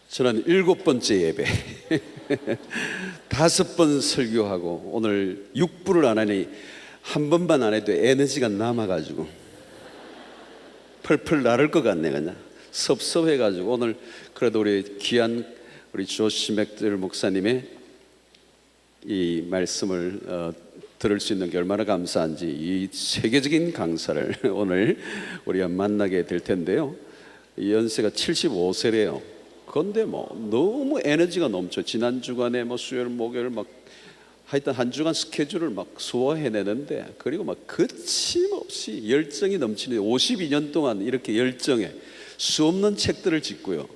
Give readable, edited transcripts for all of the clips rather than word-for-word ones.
저는 7번째 예배 5번 설교하고 오늘 6부를 안 하니 한 번만 안 해도 에너지가 남아가지고 펄펄 나를 것 같네. 그냥 섭섭해가지고 오늘 그래도 우리 귀한 우리 조시 맥들 목사님의 이 말씀을 들을 수 있는 게 얼마나 감사한지 이 세계적인 강사를 오늘 우리가 만나게 될 텐데요. 연세가 75세래요. 그런데 뭐 너무 에너지가 넘쳐. 지난 주간에 뭐 수요일 목요일 막 하여튼 한 주간 스케줄을 막 소화해내는데, 그리고 막 거침없이 열정이 넘치는 52년 동안 이렇게 열정에 수없는 책들을 짓고요.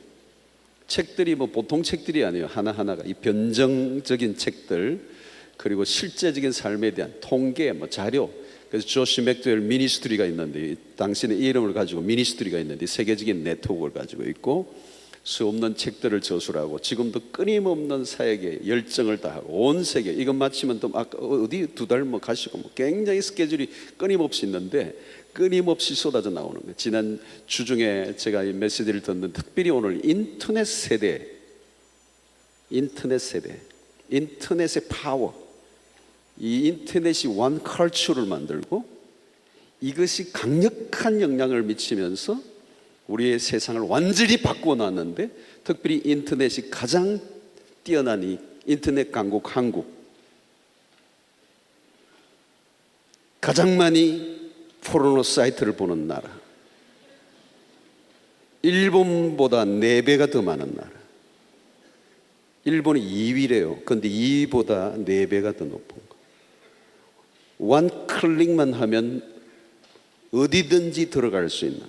책들이 뭐 보통 책들이 아니에요. 하나하나가 이 변정적인 책들, 그리고 실제적인 삶에 대한 통계, 뭐 자료. 그래서 조시 맥도웰 미니스트리가 있는데, 당신의 이름을 가지고 미니스트리가 있는데 세계적인 네트워크를 가지고 있고 수없는 책들을 저술하고 지금도 끊임없는 사역에 열정을 다하고 온 세계, 이것 마치면 또 아까 어디 2달 뭐 가시고 뭐 굉장히 스케줄이 끊임없이 있는데 끊임없이 쏟아져 나오는 거예요. 지난 주중에 제가 이 메시지를 듣는, 특별히 오늘 인터넷 세대, 인터넷의 파워, 이 인터넷이 원 컬처를 만들고 이것이 강력한 영향을 미치면서 우리의 세상을 완전히 바꾸어 놨는데, 특별히 인터넷이 가장 뛰어난 이 인터넷 강국 한국, 가장 많이 포르노 사이트를 보는 나라, 일본보다 4배가 더 많은 나라. 일본이 2위래요. 그런데 2위보다 4배가 더 높은 거. 원 클릭만 하면 어디든지 들어갈 수 있는,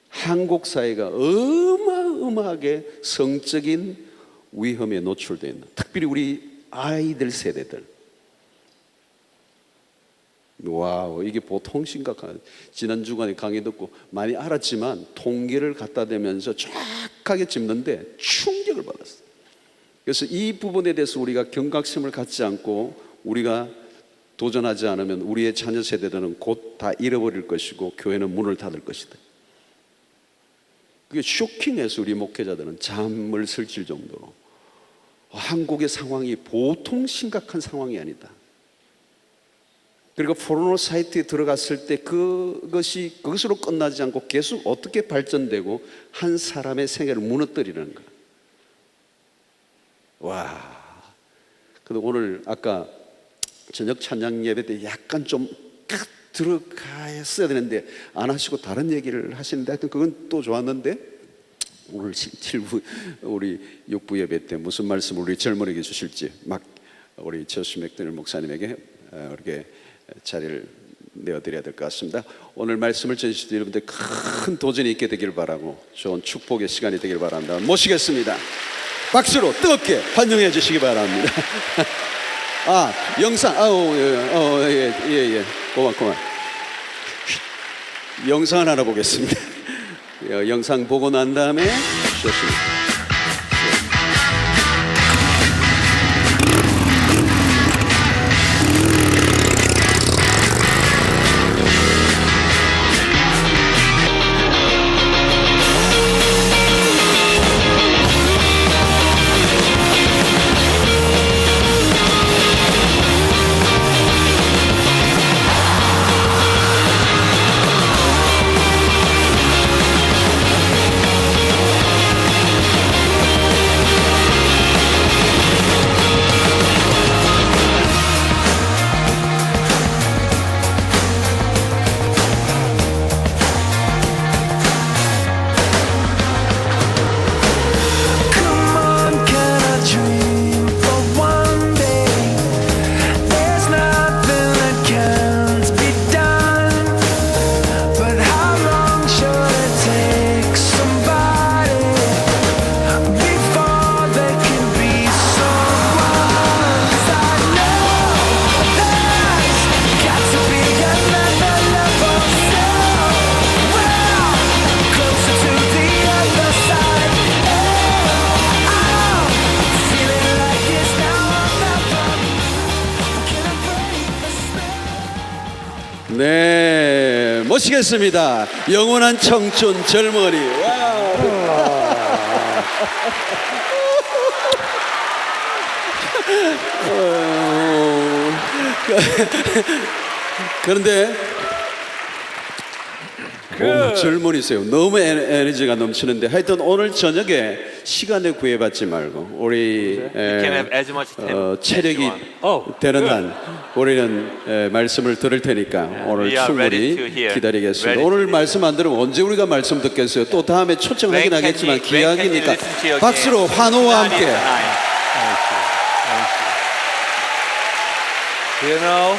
한국 사회가 어마어마하게 성적인 위험에 노출되어 있는, 특별히 우리 아이들 세대들. 와우, 이게 보통 심각한. 지난 주간에 강의 듣고 많이 알았지만 통계를 갖다 대면서 정확하게 짚는데 충격을 받았어요. 그래서 이 부분에 대해서 우리가 경각심을 갖지 않고 우리가 도전하지 않으면 우리의 자녀 세대들은 곧 다 잃어버릴 것이고 교회는 문을 닫을 것이다. 그게 쇼킹해서 우리 목회자들은 잠을 설칠 정도로 한국의 상황이 보통 심각한 상황이 아니다. 그리고 포르노 사이트에 들어갔을 때 그것이 그것으로 끝나지 않고 계속 어떻게 발전되고 한 사람의 생애를 무너뜨리는 거야. 와. 그래도 오늘 아까 저녁 찬양 예배 때 약간 좀 들어가야 되는데 안 하시고 다른 얘기를 하시는데, 하여튼 그건 또 좋았는데, 오늘 7부 우리 6부 예배 때 무슨 말씀을 우리 젊은이에게 주실지 막 우리 조시 맥도웰 목사님에게 이렇게 자리를 내어드려야 될 것 같습니다. 오늘 말씀을 전해주실 여러분들 큰 도전이 있게 되길 바라고 좋은 축복의 시간이 되길 바랍니다. 모시겠습니다. 박수로 뜨겁게 환영해 주시기 바랍니다. 영상, 예. 고마워. 영상 하나 보겠습니다. 영상 보고 난 다음에 좋습니다. 모시겠습니다. 영원한 청춘 젊은이. 그런데 젊은이세요. 너무 에너지가 넘치는데 하여튼 오늘 저녁에 시간을 구애받지 말고 우리 체력이 되는 한 우리는 말씀을 들을 테니까 오늘 충분히 기다리겠습니다. 오늘 말씀 안 들으면 언제 우리가 말씀 듣겠어요? 또 다음에 초청하긴 하겠지만 기약이니까 박수로 환호와 함께. You know,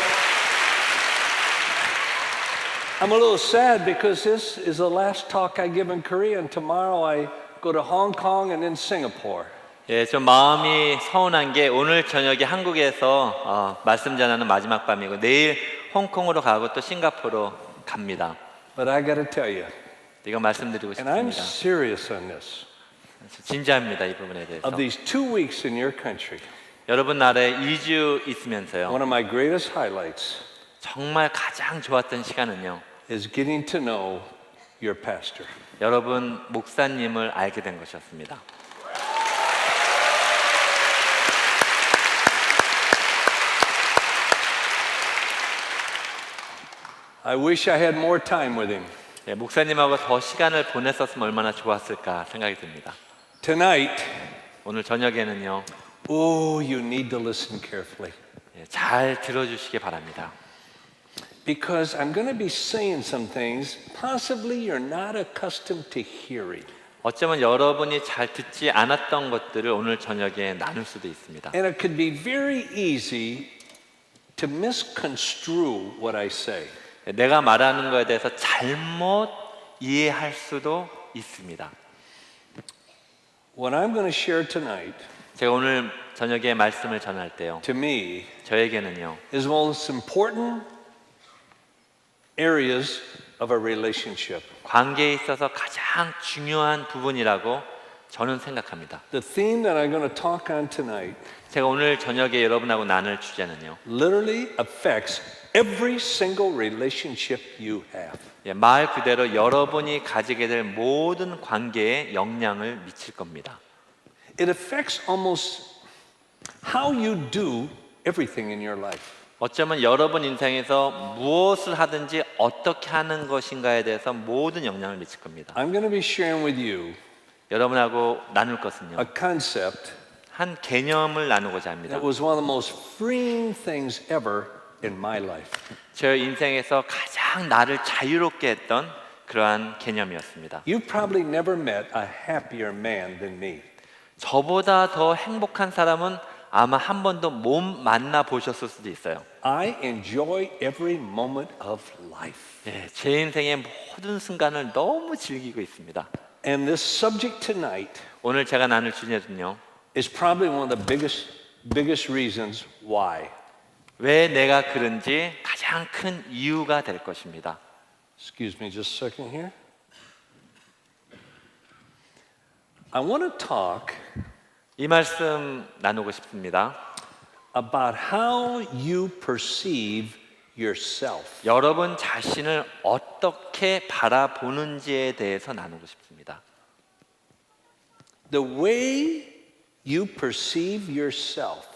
I'm a little sad because this is the last talk I give in Korea, and tomorrow I go to Hong Kong and then Singapore. 예, 좀 마음이 서운한 게 오늘 저녁에 한국에서 말씀 전하는 마지막 밤이고 내일 홍콩으로 가고 또 싱가포르로 갑니다. But I got to tell you, 이거 말씀드리고 and I'm 싶습니다. serious on this, 진지합니다, 이 부분에 대해서. of these 2 weeks in your country, 여러분 나라에 2주 있으면서요. one of my greatest highlights 정말 가장 좋았던 시간은요. is getting to know your pastor. 여러분 목사님을 알게 된 것이었습니다. I wish I had more time with him. 예, 목사님하고 더 시간을 보냈었으면 얼마나 좋았을까 생각이 듭니다. Tonight, 오늘 저녁에는요. oh, you need to listen carefully. 예, 잘 들어주시기 바랍니다. Because I'm going to be saying some things possibly you're not accustomed to hearing. 어쩌면 여러분이 잘 듣지 않았던 것들을 오늘 저녁에 나눌 수도 있습니다. And it could be very easy to misconstrue what I say. 내가 말하는 것에 대해서 잘못 이해할 수도 있습니다. What I'm going to share tonight, 제가 오늘 저녁에 말씀을 전할 때요. to me, 저에게는요. is one of the most important areas of a relationship. 관계에 있어서 가장 중요한 부분이라고 저는 생각합니다. The theme that I'm going to talk on tonight 제가 오늘 저녁에 여러분하고 나눌 주제는요. literally affects every single relationship you have. 예, 말 그대로 여러분이 가지게 될 모든 관계에 영향을 미칠 겁니다. It affects almost how you do everything in your life. 어쩌면 여러분 인생에서 무엇을 하든지 어떻게 하는 것인가에 대해서 모든 영향을 미칠 겁니다. I'm going to be sharing with you 여러분하고 나눌 것은요. a concept 한 개념을 나누고자 합니다. that was one of the most freeing things ever in my life. 저 인생에서 가장 나를 자유롭게 했던 그러한 개념이었습니다. You probably never met a happier man than me. 저보다 더 행복한 사람은 아마 한 번도 못 만나 보셨을 수도 있어요. I enjoy every moment of life. 예, 제 인생의 모든 순간을 너무 즐기고 있습니다. And this subject tonight 오늘 제가 나눌 주제는요. is probably one of the biggest reasons why. 왜 내가 그런지 가장 큰 이유가 될 것입니다. Excuse me just a second here. I want to talk 이 말씀 나누고 싶습니다. about how you perceive yourself. 여러분 자신을 어떻게 바라보는지에 대해서 나누고 싶습니다. The way you perceive yourself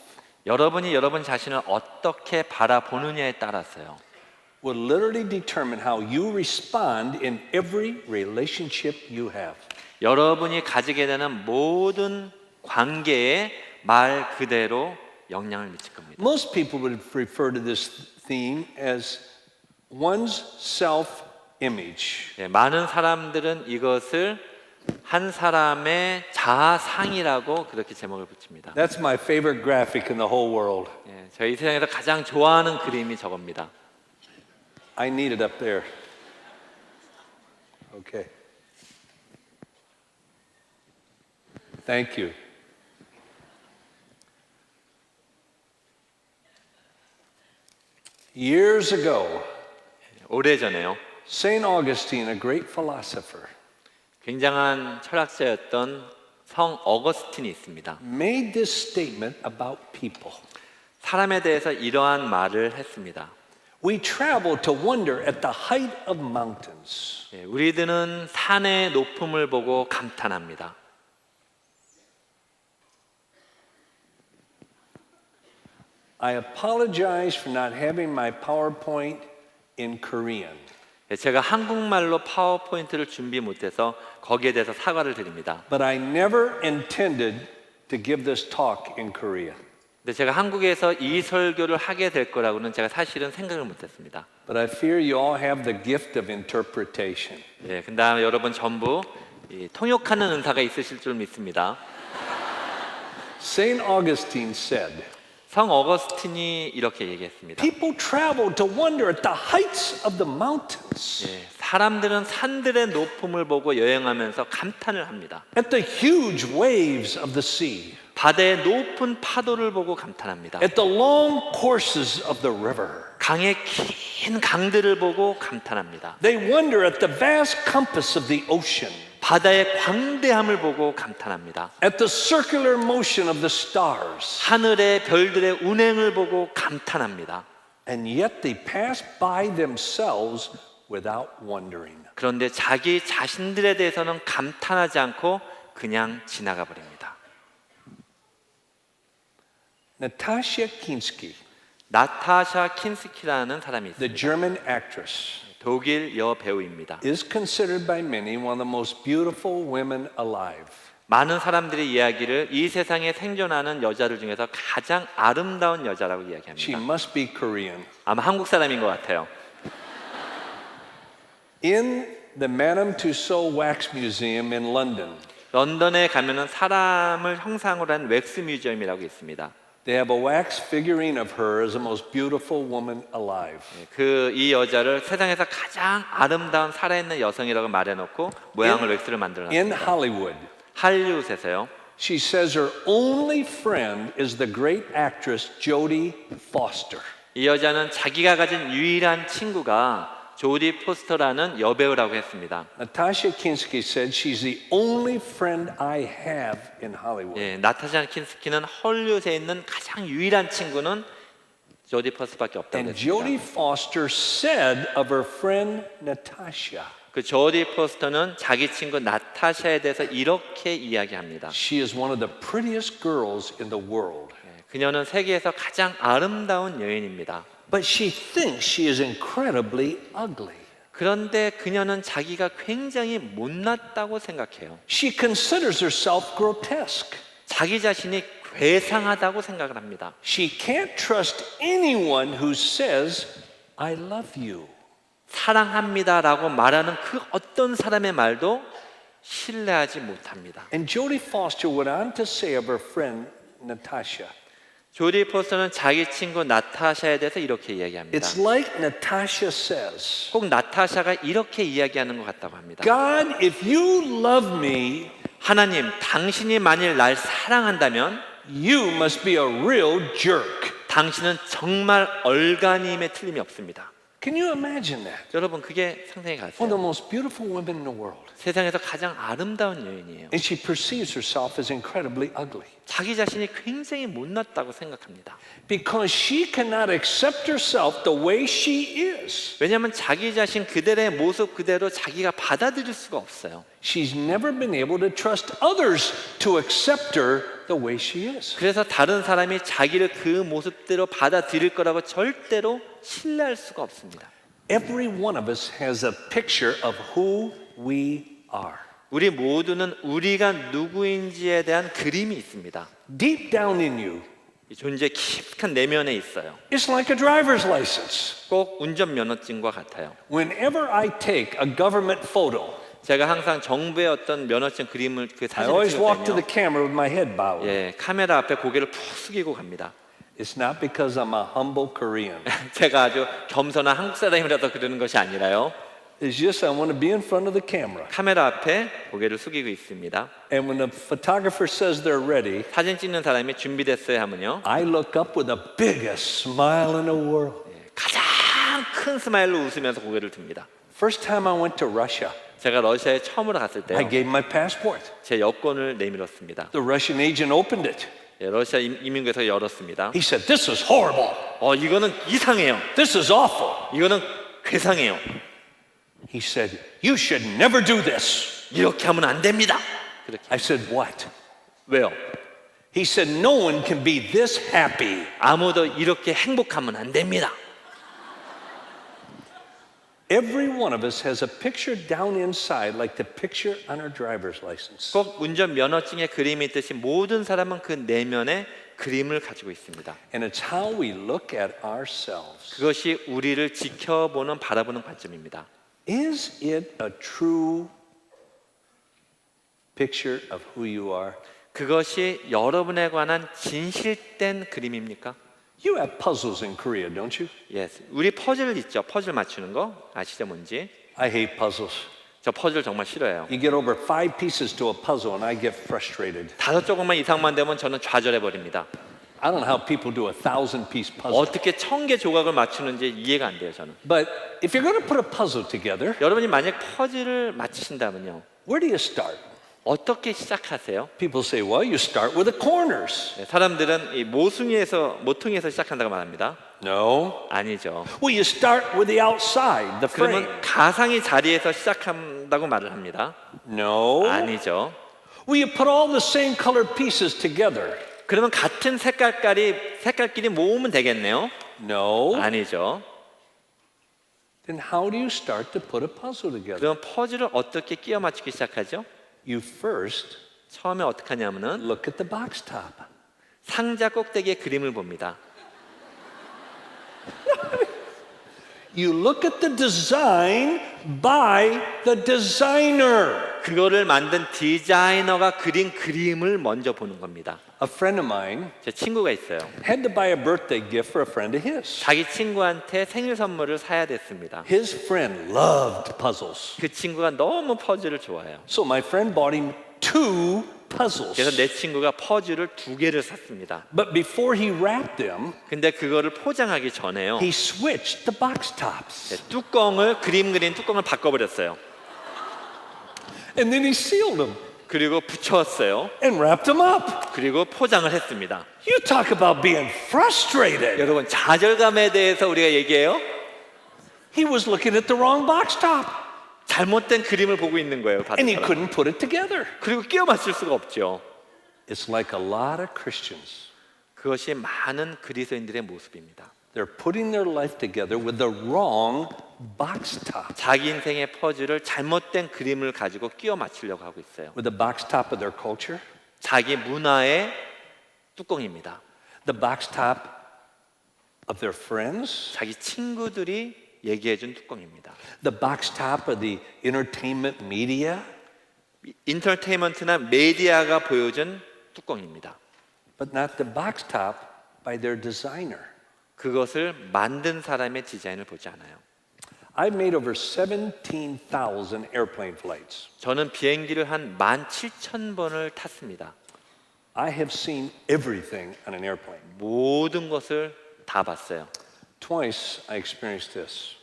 여러분이 여러분 자신을 어떻게 바라보느냐에 따라서요. will literally determine how you respond in every relationship you have. 여러분이 가지게 되는 모든 관계에 말 그대로 영향을 미칠 겁니다. Most people would refer to this theme as one's self-image. 예, 많은 사람들은 이것을 한 사람의 자아상이라고 그렇게 제목을 붙입니다. That's my favorite graphic in the whole world. 예, 저희 세상에서 가장 좋아하는 그림이 저겁니다. I need it up there. Okay. Thank you. Years ago, 오래전에요. St. Augustine, a great philosopher, 굉장한 철학자였던 성 어거스틴이 있습니다. made this statement about people. 사람에 대해서 이러한 말을 했습니다. We travel to wonder at the height of mountains. 예, 우리들은 산의 높음을 보고 감탄합니다. I apologize for not having my PowerPoint in Korean. 예, 제가 한국말로 파워포인트를 준비 못해서 거기에 대해서 사과를 드립니다. But I never intended to give this talk in Korean. 근데 제가 한국에서 이 설교를 하게 될 거라고는 제가 사실은 생각을 못했습니다. But I fear you all have the gift of interpretation. 예, 근데 여러분 전부 이 통역하는 은사가 있으실 줄 믿습니다. Saint Augustine said, 성 어거스틴이 이렇게 얘기했습니다. people travel to wonder at the heights of the mountains, 예, 사람들은 산들의 높음을 보고 여행하면서 감탄을 합니다. at the huge waves of the sea, 바다의 높은 파도를 보고 감탄합니다. at the long courses of the river. 강의 긴 강들을 보고 감탄합니다. They wonder at the vast compass of the ocean, 바다의 광대함을 보고 감탄합니다. at the circular motion of the stars. 하늘의 별들의 운행을 보고 감탄합니다. And yet they pass by themselves without wondering. 그런데 자기 자신들에 대해서는 감탄하지 않고 그냥 지나가 버립니다. Natasha Kinski, 나타샤 킨스키라는 사람이 the 있습니다. German actress, 독일 여배우입니다. is considered by many one of the most beautiful women alive. 많은 사람들의 이야기를 이 세상에 생존하는 여자들 중에서 가장 아름다운 여자라고 She 이야기합니다. must be Korean. 아마 한국 사람인 것 같아요. In the Madame Tussauds Wax Museum in London, 런던에 가면은 사람을 형상으로 한 웩스 뮤지엄이라고 있습니다. they have a wax figurine of her as the most beautiful woman alive. 이 여자를 세상에서 가장 아름다운 살아있는 여성이라고 말해놓고 모양을 웩스를 In 만들어놨습니다. Hollywood, 할리우드에서요. she says her only friend is the great actress Jodie Foster. 이 여자는 자기가 가진 유일한 친구가 조디 포스터라는 여배우라고 했습니다. Natasha Kinski said she's the only friend I have in Hollywood. 예, 나타샤 킨스키는 헐리우드에 있는 가장 유일한 친구는 조디 포스터밖에 없다고 And 했습니다. Jodie Foster said of her friend Natasha, 그 조디 포스터는 자기 친구 나타샤에 대해서 이렇게 이야기합니다. she is one of the prettiest girls in the world. 그녀는 세계에서 가장 아름다운 여인입니다. But she thinks she is incredibly ugly. 그런데 그녀는 자기가 굉장히 못났다고 생각해요. She considers herself grotesque. 자기 자신이 괴상하다고 생각을 합니다. She can't trust anyone who says, I love you. 사랑합니다라고 말하는 그 어떤 사람의 말도 신뢰하지 못합니다. And Jodie Foster went on to say of her friend Natasha, 조디 포스터는 자기 친구 나타샤에 대해서 이렇게 이야기합니다. it's like Natasha says, 꼭 나타샤가 이렇게 이야기하는 것 같다고 합니다. God, if you love me, 하나님, 당신이 만일 날 사랑한다면 you must be a real jerk. 당신은 정말 얼간임에 틀림이 없습니다. Can you imagine that? 여러분, 그게 상상이 One of the 가세요. most beautiful women in the world. 세상에서 가장 아름다운 여인이에요. And she perceives herself as incredibly ugly. 자기 자신이 굉장히 못났다고 생각합니다. Because she cannot accept herself the way she is. 왜냐하면 자기 자신 그대로의 모습 그대로 자기가 받아들일 수가 없어요. She's never been able to trust others to accept her the way she is. 그래서 다른 사람이 자기를 그 모습대로 받아들일 거라고 절대로 신뢰할 수가 없습니다. Every one of us has a picture of who we are. 우리 모두는 우리가 누구인지에 대한 그림이 있습니다. Deep down in you, 이 존재 깊은 내면에 있어요. it's like a driver's license. 꼭 운전면허증과 같아요. Whenever I take a government photo, 제가 항상 정부의 어떤 면허증 그림을 그 I 사진을 always walk to 찍을 the 때요. camera with my head bowed. 예, 카메라 앞에 고개를 푹 숙이고 갑니다. It's not because I'm a humble Korean. 제가 아주 겸손한 한국 사람이라서 그러는 것이 아니라요. It's just I want to be in front of the camera. 카메라 앞에 고개를 숙이고 있습니다. And when the photographer says they're ready, 사진 찍는 사람이 준비됐어요 하면요. I look up with the biggest smile in the world. 가장 큰 스마일로 웃으면서 고개를 듭니다. First time I went to Russia, 제가 러시아에 처음으로 갔을 I 때요. gave my passport. 제 여권을 내밀었습니다. The Russian agent opened it. 예, 러시아 이민국에서 열었습니다. He said, "This is horrible. 이거는 이상해요. This is awful." 이거는 괴상해요. He said, "You should never do this." 이렇게 하면 안 됩니다. 그렇게. I said, "What?" 왜요? He said, "No one can be this happy." 아무도 이렇게 행복하면 안 됩니다. Every one of us has a picture down inside, like the picture on our driver's license. 꼭 운전 면허증에 그림이 있듯이 모든 사람은 그 내면에 그림을 가지고 있습니다. And it's how we look at ourselves. 그것이 우리를 지켜보는 바라보는 관점입니다. Is it a true picture of who you are? 그것이 여러분에 관한 진실된 그림입니까? You have puzzles in Korea, don't you? Yes. 우리 퍼즐 있죠. 퍼즐 맞추는 거 아시죠 뭔지? I hate puzzles. 저 퍼즐 정말 싫어해요. You get over 5 pieces to a puzzle and I get frustrated. 5조각만 이상만 되면 저는 좌절해 버립니다. I don't know how people do a 1,000-piece puzzle. 어떻게 1000개 조각을 맞추는지 이해가 안 돼요 저는. But if you're going to put a puzzle together, 여러분이 만약 퍼즐을 맞추신다면요. where do you start? 어떻게 시작하세요? People say, well, you start with the corners. 네, 사람들은 이 모퉁이에서 시작한다고 말합니다. No. 아니죠. Well, you start with the outside, the frame. 그러면 가상의 자리에서 시작한다고 말을 합니다. No. 아니죠. Well, you put all the same color pieces together. 그러면 같은 색깔끼리 모으면 되겠네요. No. 아니죠. Then how do you start to put a puzzle together? 그럼 퍼즐을 어떻게 끼워 맞추기 시작하죠? You first 처음에 어떻게 하냐면은 look at the box top. 상자 꼭대기에 그림을 봅니다. You look at the design by the designer. 그거를 만든 디자이너가 그린 그림을 먼저 보는 겁니다. A friend of mine 제 친구가 있어요. had to buy a birthday gift for a friend of his. 자기 친구한테 생일 선물을 사야 됐습니다. His friend loved puzzles. 그 친구가 너무 퍼즐을 좋아해요. So my friend bought him 2 puzzles. 그래서 내 친구가 퍼즐을 2개를 샀습니다. But before he wrapped them, 근데 그거를 포장하기 전에요. he switched the box tops. 뚜껑을 그린 뚜껑을 바꿔버렸어요. And then he sealed them 그리고 붙였어요. and wrapped them up. 그리고 포장을 했습니다. You talk about being frustrated. 여러분 좌절감에 대해서 우리가 얘기해요. He was looking at the wrong box top 잘못된 그림을 보고 있는 거예요. and 받은 he 사람. couldn't put it together. 그리고 끼워 맞출 수가 없죠. It's like a lot of Christians. 그것이 많은 그리스도인들의 모습입니다. They're putting their life together with the wrong box top. 자기 인생의 퍼즐을 잘못된 그림을 가지고 끼워 맞추려고 하고 있어요. With the box top of their culture, 자기 문화의 뚜껑입니다. the box top of their friends, 자기 친구들이 얘기해준 뚜껑입니다. the box top of the entertainment media, 인터테인먼트나 메디아가 보여준 뚜껑입니다. but not the box top by their designer. 그것을 만든 사람의 디자인을 보지 않아요. I've made over 17,000 airplane flights. 저는 비행기를 한 17,000번을 탔습니다. I have seen everything on an airplane. 모든 것을 다 봤어요. Twice I experienced this.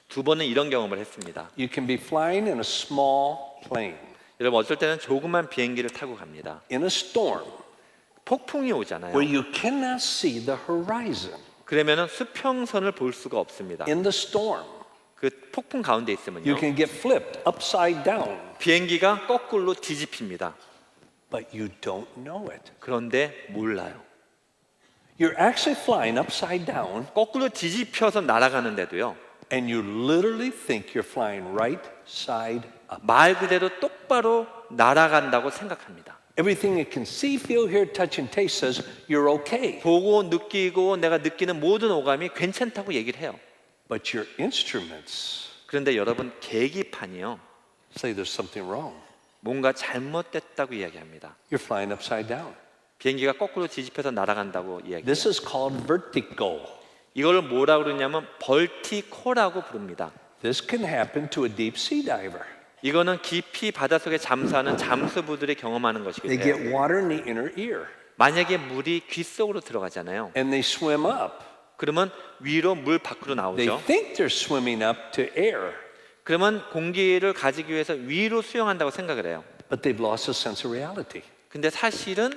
2번은 이런 경험을 했습니다. You can be flying in a small plane 여러분 어쩔 때는 조그만 비행기를 타고 갑니다. in a storm 폭풍이 오잖아요. where you cannot see the horizon. 그러면은 수평선을 볼 수가 없습니다. In the storm, 그 폭풍 가운데 you 있으면요. can get flipped upside down, 비행기가 거꾸로 뒤집힙니다. but you don't know it. 그런데 몰라요. You're actually flying upside down, 거꾸로 뒤집혀서 날아가는데도요. and you literally think you're flying right side up. 말 그대로 똑바로 날아간다고 생각합니다. Everything it can see, feel, hear, touch, and taste says you're okay. 보고 느끼고 내가 느끼는 모든 오감이 괜찮다고 얘기를 해요. But your instruments 그런데 여러분 계기판이요. say there's something wrong. 뭔가 잘못됐다고 이야기합니다. You're flying upside down. 비행기가 거꾸로 뒤집혀서 날아간다고 이야기해요. This is called vertigo. 이걸 뭐라고 그러냐면 벌티코라고 부릅니다. This can happen to a deep sea diver. 이거는 깊이 바닷속에 잠수하는 잠수부들이 경험하는 They 것이거든요. get water in the inner ear 만약에 물이 귀 속으로 들어가잖아요. and they swim up. 그러면 위로 물 밖으로 They 나오죠. think they're swimming up to air, 그러면 공기를 가지기 위해서 위로 수영한다고 생각을 해요. but they've lost a sense of reality. 근데 사실은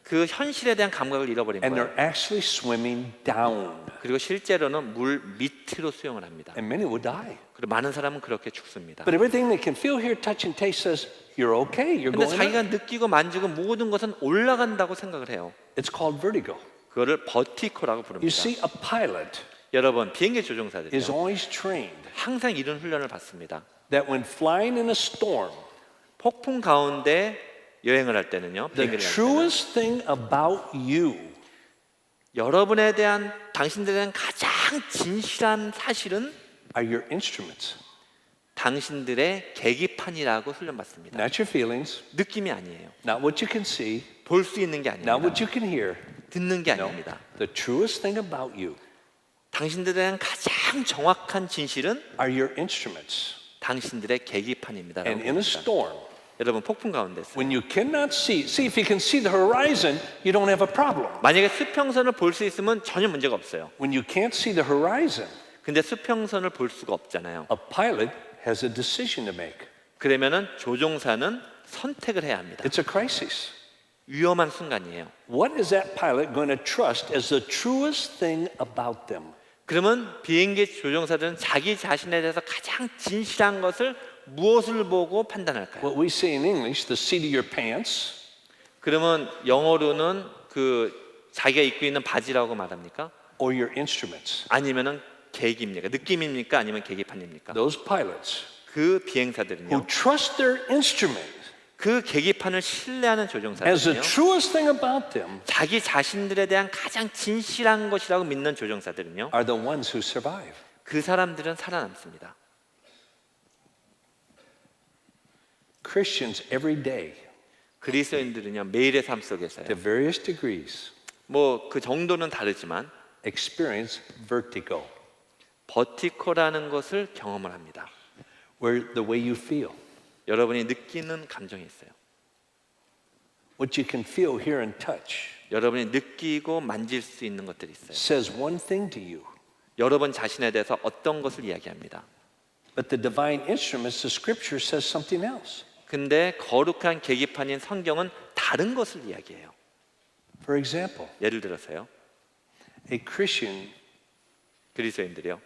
그 현실에 대한 감각을 잃어버린 and 거예요. they're actually swimming down. 그리고 실제로는 물 밑으로 수영을 합니다. And many will die. 그리고 많은 사람은 그렇게 죽습니다. But everything they can feel, hear, touch, and taste says, you're okay, you're 근데 going 자기가 up. 느끼고 만지고 모든 것은 올라간다고 생각을 해요. It's called vertigo. 그거를 버티코라고 You 부릅니다. see, a pilot 여러분 비행기 is 조종사들이요. always trained 항상 이런 훈련을 받습니다. that when flying in a storm, 폭풍 가운데 여행을 할 때는요. the 비행기를 할 때는 truest thing about you 여러분에 대한 당신들에 대한 가장 진실한 사실은 are your instruments, 당신들의 계기판이라고 훈련받습니다. not your feelings, 느낌이 아니에요. not what you can see, 볼 수 있는 게 not 아닙니다. what you can hear. 듣는 게 No, 아닙니다. the truest thing about you 당신들에 대한 가장 정확한 진실은 are your instruments. 당신들의 계기판입니다. And in a storm, 여러분 폭풍 가운데서 when you cannot see if you can see the horizon, you don't have a problem. 만약에 수평선을 볼 수 있으면 전혀 문제가 없어요. When you can't see the horizon, 근데 수평선을 볼 수가 없잖아요. a pilot has a decision to make. 그러면은 조종사는 선택을 해야 합니다. It's a crisis. 위험한 순간이에요. What is that pilot going to trust as the truest thing about them? 그러면 비행기 조종사들은 자기 자신에 대해서 가장 진실한 것을 무엇을 보고 판단할까요? What we say in English, the seat of your pants, 그러면 영어로는 그 자기가 입고 있는 바지라고 말합니까? or your instruments. 아니면은 계기입니까? 느낌입니까? 아니면 계기판입니까? Those pilots 그 who 비행사들은요. trust their instrument 그 계기판을 신뢰하는 as the 조종사들은요. truest thing about them 자기 자신들에 대한 가장 진실한 것이라고 믿는 조종사들은요. are the ones who survive. 그 사람들은 살아남습니다. Christians every day, 그리스도인들은요. 매일의 삶 속에서요. to various degrees, 뭐 그 정도는 다르지만 experience vertigo, 버티코라는 것을 경험을 합니다. where the way you feel, 여러분이 느끼는 감정이 있어요. what you can feel, hear, and touch, 여러분이 느끼고 만질 수 있는 것들이 있어요. says one thing to you. 여러분 자신에 대해서 어떤 것을 이야기합니다. But the divine instruments, the scripture says something else. 근데 거룩한 계기판인 성경은 다른 것을 이야기해요. For example, 예를 들어서요. a Christian 그리스도인들이요.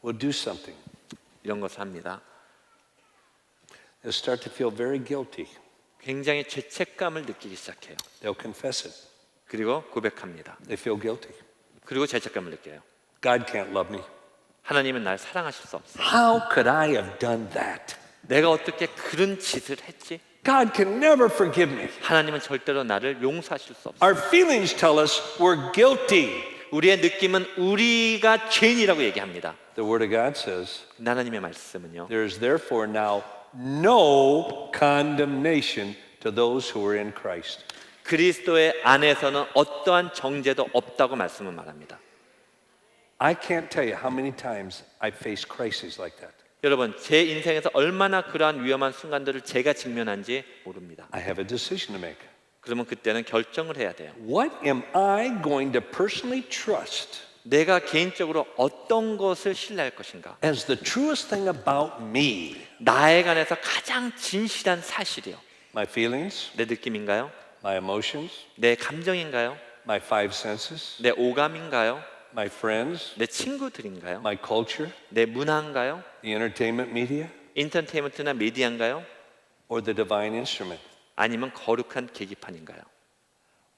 will do something. 이런 것을 합니다. They'll start to feel very guilty. 굉장히 죄책감을 느끼기 시작해요. They'll confess it. 그리고 고백합니다. They feel guilty. 그리고 죄책감을 느껴요. God can't love me. 하나님은 날 사랑하실 수 없어요. How could I have done that? 내가 어떻게 그런 짓을 했지? God can never forgive me. 하나님은 절대로 나를 용서하실 수 없어요. Our feelings tell us we're guilty. 우리의 느낌은 우리가 죄인이라고 얘기합니다. The Word of God says, 근데 하나님의 말씀은요. there is therefore now no condemnation to those who are in Christ. 그리스도의 안에서는 어떠한 정죄도 없다고 말씀은 말합니다. I can't tell you how many times I faced crises like that. 여러분, 제 인생에서 얼마나 그러한 위험한 순간들을 제가 직면한지 모릅니다. I have a decision to make. 그러면 그때는 결정을 해야 돼요. What am I going to personally trust 내가 개인적으로 어떤 것을 신뢰할 것인가? as the truest thing about me? 나에 관해서 가장 진실한 사실이요. My feelings, 내 느낌인가요? my emotions, 내 감정인가요? my five senses, 내 오감인가요? my friends, 내 친구들인가요? my culture, 내 문화인가요? the entertainment media, 인터테인먼트나 미디어인가요? or the divine instrument? 아니면 거룩한 계기판인가요?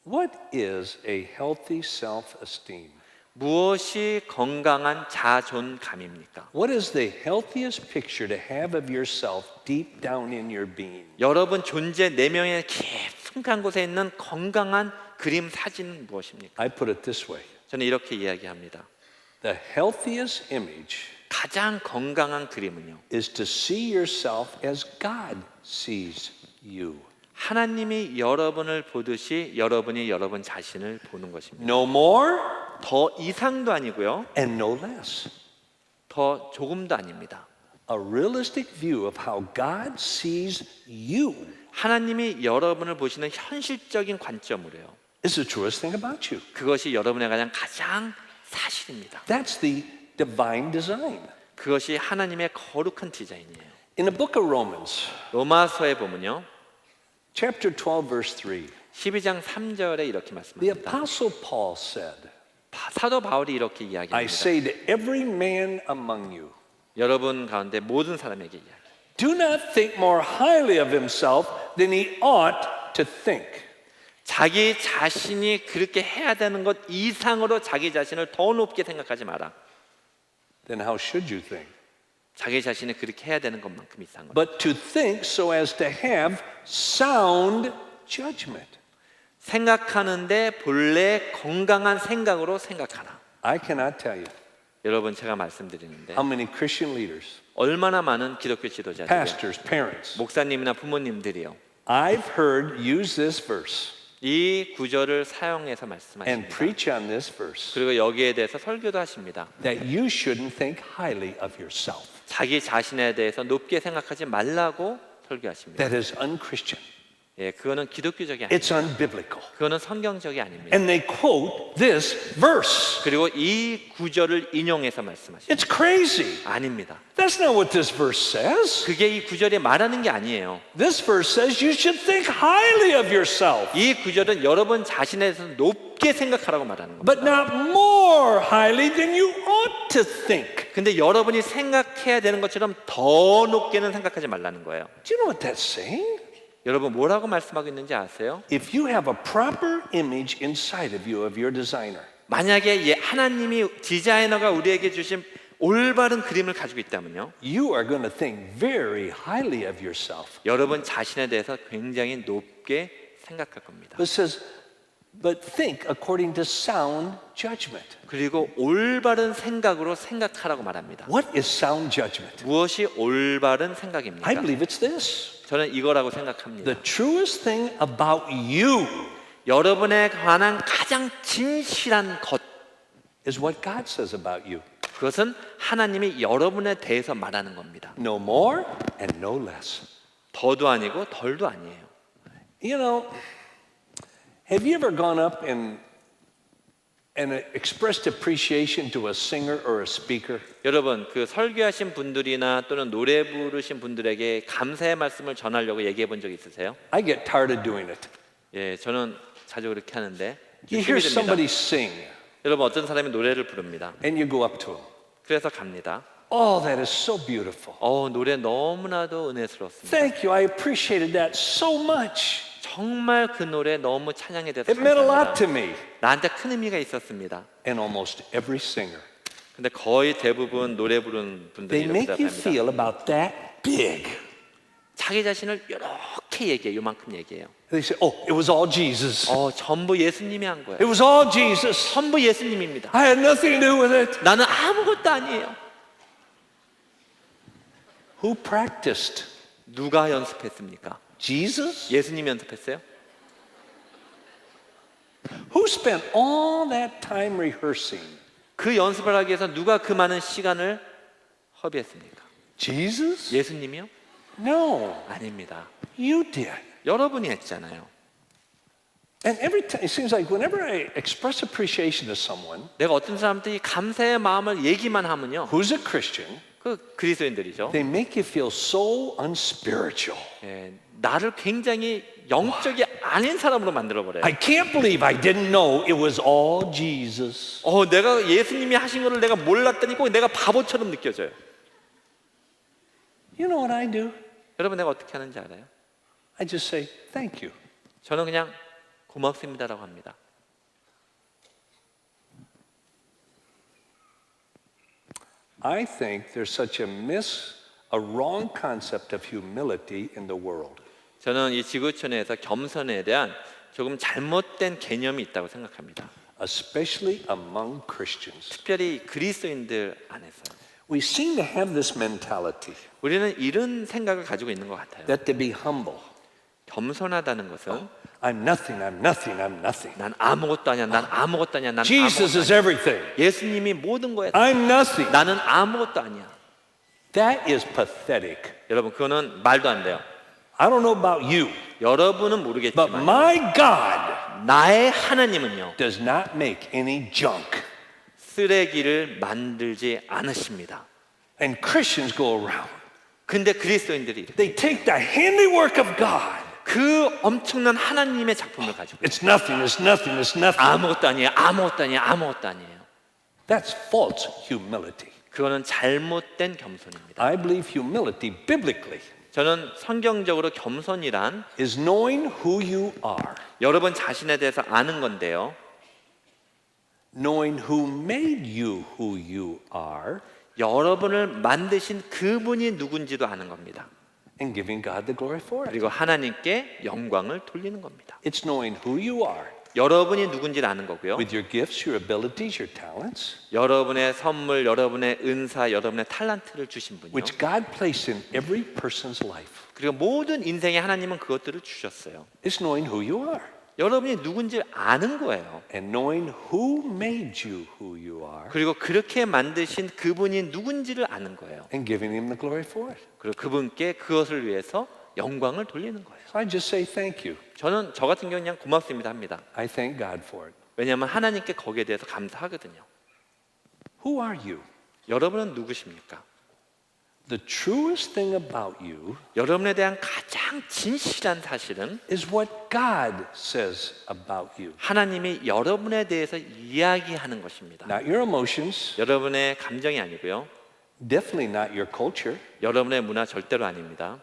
What is a healthy self-esteem? 무엇이 건강한 자존감입니까? What is the healthiest picture to have of yourself deep down in your being? 여러분 존재 내면의 깊숙한 곳에 있는 건강한 그림 사진은 무엇입니까? I put it this way. 저는 이렇게 이야기합니다. The healthiest image 가장 건강한 그림은요. is to see yourself as God sees you. 하나님이 여러분을 보듯이 여러분이 여러분 자신을 보는 것입니다. No more 더 이상도 아니고요. and no less. 더 조금도 아닙니다. A realistic view of how God sees you 하나님이 여러분을 보시는 현실적인 관점으로요. is the truest thing about you. 그것이 여러분에 관한 가장 사실입니다. That's the divine design. 그것이 하나님의 거룩한 디자인이에요. In the book of Romans, 로마서에 보면요. Chapter 12, verse 3. 12장 3절에 이렇게 The 말씀합니다. Apostle Paul said, 사도 바울이 이렇게 I 이야기합니다. say to every man among you, 여러분 가운데 모든 사람에게 이야기. do not think more highly of himself than he ought to think. 자기 자신이 그렇게 해야 되는 것 이상으로 자기 자신을 더 높게 생각하지 마라. Then how should you think? 자기 자신이 그렇게 해야 되는 것만큼 이상으로. But to think so as to have sound judgment. 생각하는데 본래 건강한 생각으로 생각하라. I cannot tell you 여러분 제가 말씀드리는데 how many Christian leaders, 얼마나 많은 기독교 지도자들, pastors, parents, 목사님이나 부모님들이요. I've heard use this verse 이 구절을 사용해서 and 말씀하십니다. preach on this verse 그리고 여기에 대해서 설교도 하십니다. that you shouldn't think highly of yourself. 자기 자신에 대해서 높게 생각하지 말라고 설교하십니다. That is unchristian. 예, 그거는 기독교적이 아닙니다. It's unbiblical. 그거는 성경적이 아닙니다. And they quote this verse. 그리고 이 구절을 인용해서 말씀하십니다. It's crazy. 아닙니다. That's not what this verse says. 그게 이 구절이 말하는 게 아니에요. This verse says you should think highly of yourself, 이 구절은 여러분 자신에 대해서 높게 생각하라고 말하는 겁니다. but not more highly than you ought to think. 근데 여러분이 생각해야 되는 것처럼 더 높게는 생각하지 말라는 거예요. Do you know what that's saying? 여러분 뭐라고 말씀하고 있는지 아세요? If you have a proper image inside of you of your designer, 만약에 하나님이 디자이너가 우리에게 주신 올바른 그림을 가지고 있다면요, you are going to think very highly of yourself. 여러분 자신에 대해서 굉장히 높게 생각할 겁니다. It says, but think according to sound judgment. 그리고 올바른 생각으로 생각하라고 말합니다. What is sound judgment? 무엇이 올바른 생각입니까? I believe it's this. 저는 이거라고 생각합니다. The truest thing about you 여러분에 관한 가장 진실한 것, is what God says about you. 그것은 하나님이 여러분에 대해서 말하는 겁니다. No more and no less. 더도 아니고 덜도 아니에요. You know, have you ever gone up and expressed appreciation to a singer or a speaker? 여러분 그 설교하신 분들이나 또는 노래 부르신 분들에게 감사의 말씀을 전하려고 얘기해 본 적 있으세요? I get tired of doing it. 예, 저는 자주 그렇게 하는데 You 힘이 hear 듭니다. somebody sing 여러분 어떤 사람이 노래를 부릅니다. and you go up to him. 그래서 갑니다. Oh, that is so beautiful. 노래 너무나도 은혜스러웠습니다. Thank you. I appreciated that so much. 정말 그 노래 너무 찬양에 대해서 It meant a lot to 감사합니다. me. 나한테 큰 의미가 있었습니다. And almost every singer, 근데 거의 대부분 노래 부르는 분들이 they 이렇게 make you 대답합니다. feel about that big. 자기 자신을 이렇게 얘기해요. 요만큼 얘기해요. They say, oh, it was all Jesus. 전부 예수님이 한 거예요. It was all Jesus. 전부 예수님입니다. I had nothing to do with it. 나는 아무것도 아니에요. Who practiced? 누가 연습했습니까? Jesus? 예수님이 연습했어요? Who spent all that time rehearsing? 그 연습을 하기 위해서 누가 그 많은 시간을 허비했습니까? Jesus? 예수님이요? No, 아닙니다. you did. 여러분이 했잖아요. And every time, it seems like whenever I express appreciation to someone 내가 어떤 사람들이 감사의 마음을 얘기만 하면요, who's a Christian, 그 그리스도인들이죠. they make you feel so unspiritual. 예, 나를 굉장히 영적이 아닌 사람으로 만들어 버려요. I can't believe I didn't know it was all Jesus. 내가 예수님이 하신 거를 내가 몰랐더니 꼭 내가 바보처럼 느껴져요. You know what I do? 여러분 내가 어떻게 하는지 알아요? I just say, thank you. 저는 그냥 고맙습니다라고 합니다. I think there's such a wrong concept of humility in the world. 저는 이 지구촌에서 겸손에 대한 조금 잘못된 개념이 있다고 생각합니다. Especially among Christians. 특별히 그리스도인들 안에서 We seem to have this mentality 우리는 이런 생각을 가지고 있는 것 같아요. that to be humble, 겸손하다는 것은 I'm nothing, I'm nothing, I'm nothing. 난 아무것도 아니야, 난 아무것도 아니야, 난 Jesus 아무것도 is 아니야. everything. 예수님이 모든 거야. I'm nothing. 나는 아무것도 아니야. That is pathetic. 여러분 그거는 말도 안 돼요. I don't know about you, 여러분은 but 모르겠지만 my God 나의 하나님은요 does not make any junk. 쓰레기를 만들지 않으십니다. And Christians go around. 근데 그리스도인들이 이렇게 They take the handiwork of God 그 그 엄청난 하나님의 작품을 가지고 It's nothing, it's nothing, it's nothing. 아무것도 아니에요, 아무것도 아니에요, 아무것도 아니에요. That's false humility. 그거는 잘못된 겸손입니다. I believe humility biblically 저는 성경적으로 겸손이란 is knowing who you are, 여러분 자신에 대해서 아는 건데요. knowing who made you who you are, 여러분을 만드신 그분이 누군지도 아는 겁니다. and giving God the glory for it. 그리고 하나님께 영광을 돌리는 겁니다. It's knowing who you are 여러분이 누군지를 아는 거고요. with your gifts, your abilities, your talents, 여러분의 선물, 여러분의 은사, 여러분의 탤런트를 주신 분이요. which God placed in every person's life. 그리고 모든 인생에 하나님은 그것들을 주셨어요. It's knowing who you are 여러분이 누군지를 아는 거예요. and knowing who made you who you are 그리고 그렇게 만드신 그분이 누군지를 아는 거예요. and giving him the glory for it. 그리고 그분께 그것을 위해서 영광을 돌리는 거예요. So I just say thank you. 저는 저 같은 경우는 그냥 고맙습니다 합니다. I thank God for it. 왜냐하면 하나님께 거기에 대해서 감사하거든요. Who are you? 여러분은 누구십니까? The truest thing about you 여러분에 대한 가장 진실한 사실은 is what God says about you. 하나님이 여러분에 대해서 이야기하는 것입니다. Not your emotions, 여러분의 감정이 아니고요. definitely not your culture, 여러분의 문화 절대로 아닙니다.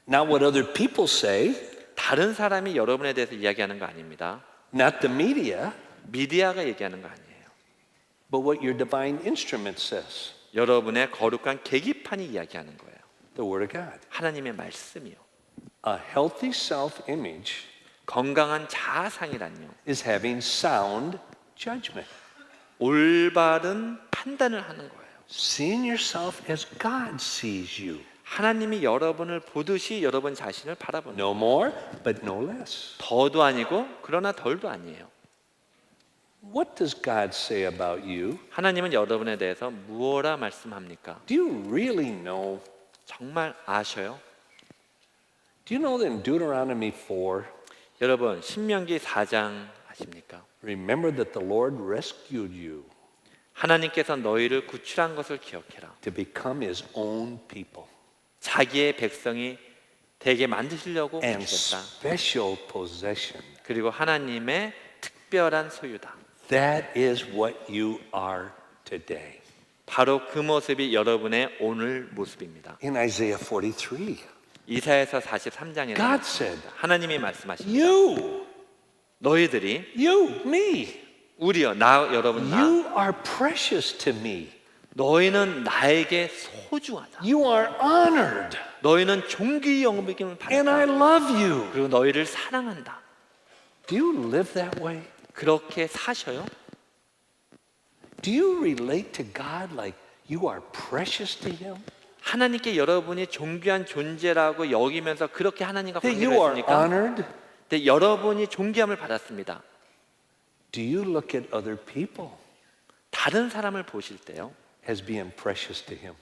not what other people say, 다른 사람이 여러분에 대해서 이야기하는 거 아닙니다. not the media, 미디어가 얘기하는 거 아니에요. but what your divine instrument says. 여러분의 거룩한 계기판이 이야기하는 거예요. The Word of God. 하나님의 말씀이요. A healthy self-image 건강한 자아상이란요. is having sound judgment. 올바른 판단을 하는 거예요. Seeing yourself as God sees you. 하나님이 여러분을 보듯이 여러분 자신을 바라보는 No more, but no less. 더도 아니고 그러나 덜도 아니에요. What does God say about you? 하나님은 여러분에 대해서 무엇라 말씀합니까? Do you really know? 정말 아셔요? Do you know that in Deuteronomy 4, 여러분 신명기 4장 아십니까? remember that the Lord rescued you 하나님께서 너희를 구출한 것을 기억해라. to become His own people 자기의 백성이 되게 만드시려고 and 구출했다. special possession. 그리고 하나님의 특별한 소유다. That is what you are today. 바로 그 모습이 여러분의 오늘 모습입니다. In Isaiah 43, 이사야서 43장에서 God said, 하나님이 말씀하십니다. you, 너희들이 me, 우리여 나 여러분 나 you are precious to me. 너희는 나에게 소중하다. You are honored 너희는 존귀 영음을 and I 받았다. love you. 그리고 너희를 사랑한다. Do you live that way? 그렇게 사셔요? Do you relate to God like you are precious to Him? 하나님께 여러분이 존귀한 존재라고 여기면서 그렇게 하나님과 That 관계를 you are 했습니까? honored? 네, 여러분이 존귀함을 받았습니다. Do you look at other people 다른 사람을 보실 때요. as being precious to Him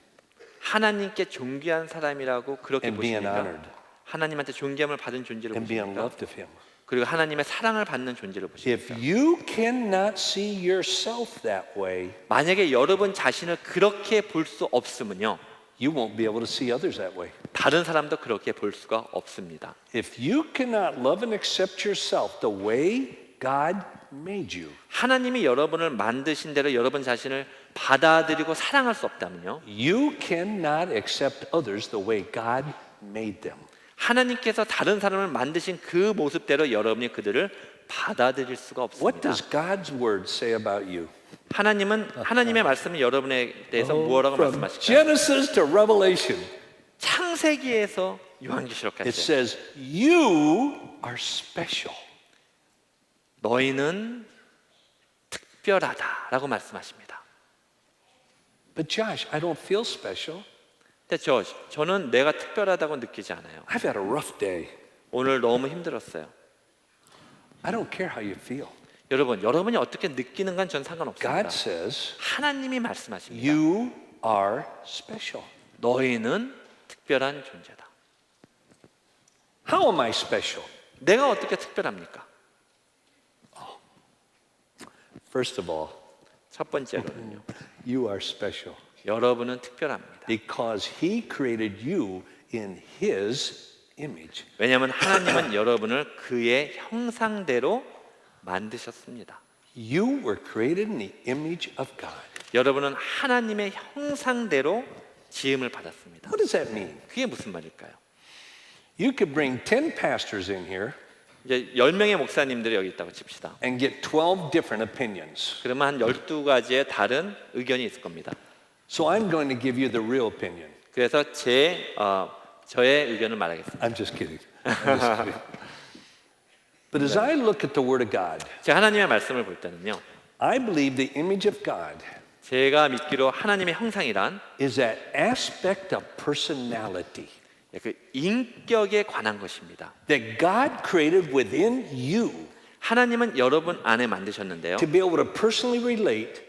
하나님께 존귀한 사람이라고 그렇게 and being 보십니까? honored 하나님한테 존귀함을 받은 존재를 and being 보십니까? loved of Him? 그리고 하나님의 사랑을 받는 존재를 If 보십니까? you cannot see yourself that way, 만약에 여러분 자신을 그렇게 볼 수 없으면요. you won't be able to see others that way. 다른 사람도 그렇게 볼 수가 없습니다. If you cannot love and accept yourself the way God made you, 하나님이 여러분을 만드신 대로 여러분 자신을 받아들이고 사랑할 수 없다면요. you cannot accept others the way God made them. 하나님께서 다른 사람을 만드신 그 모습대로 여러분이 그들을 받아들일 수가 What 없습니다. does God's word say about you? 하나님은 하나님의 말씀이 여러분에 대해서 무엇라고 From 말씀하실까요? Genesis to Revelation, 창세기에서 it 요한계시록까지 says you are special. 너희는 특별하다라고 말씀하십니다. But Josh, I don't feel special. 근데 저는 내가 특별하다고 느끼지 않아요. I've had a rough day. 오늘 너무 힘들었어요. I don't care how you feel. 여러분이 어떻게 느끼는 건 전 상관없습니다. God says 하나님이 말씀하십니다. you are special. 너희는 특별한 존재다. How am I special? 내가 어떻게 특별합니까? First of all, 첫 번째로는요. you are special 여러분은 특별합니다. because He created you in His image. 왜냐하면 하나님은 여러분을 그의 형상대로 만드셨습니다. You were created in the image of God. 여러분은 하나님의 형상대로 지음을 받았습니다. What does that mean? 그게 무슨 말일까요? You could bring 10 pastors in here 이제 10명의 목사님들이 여기 있다고 칩시다. and get 12 different opinions. 그러면 한 12가지의 다른 의견이 있을 겁니다. So I'm going to give you the real opinion. 그래서 저의 의견을 말하겠습니다. I'm just kidding. I'm just kidding. But as I look at the Word of God, 제가 하나님의 말씀을 볼 때는요, I believe the image of God 제가 믿기로 하나님의 형상이란 is that aspect of personality 그 인격에 관한 것입니다. that God created within you 하나님은 여러분 안에 만드셨는데요, to be able to personally relate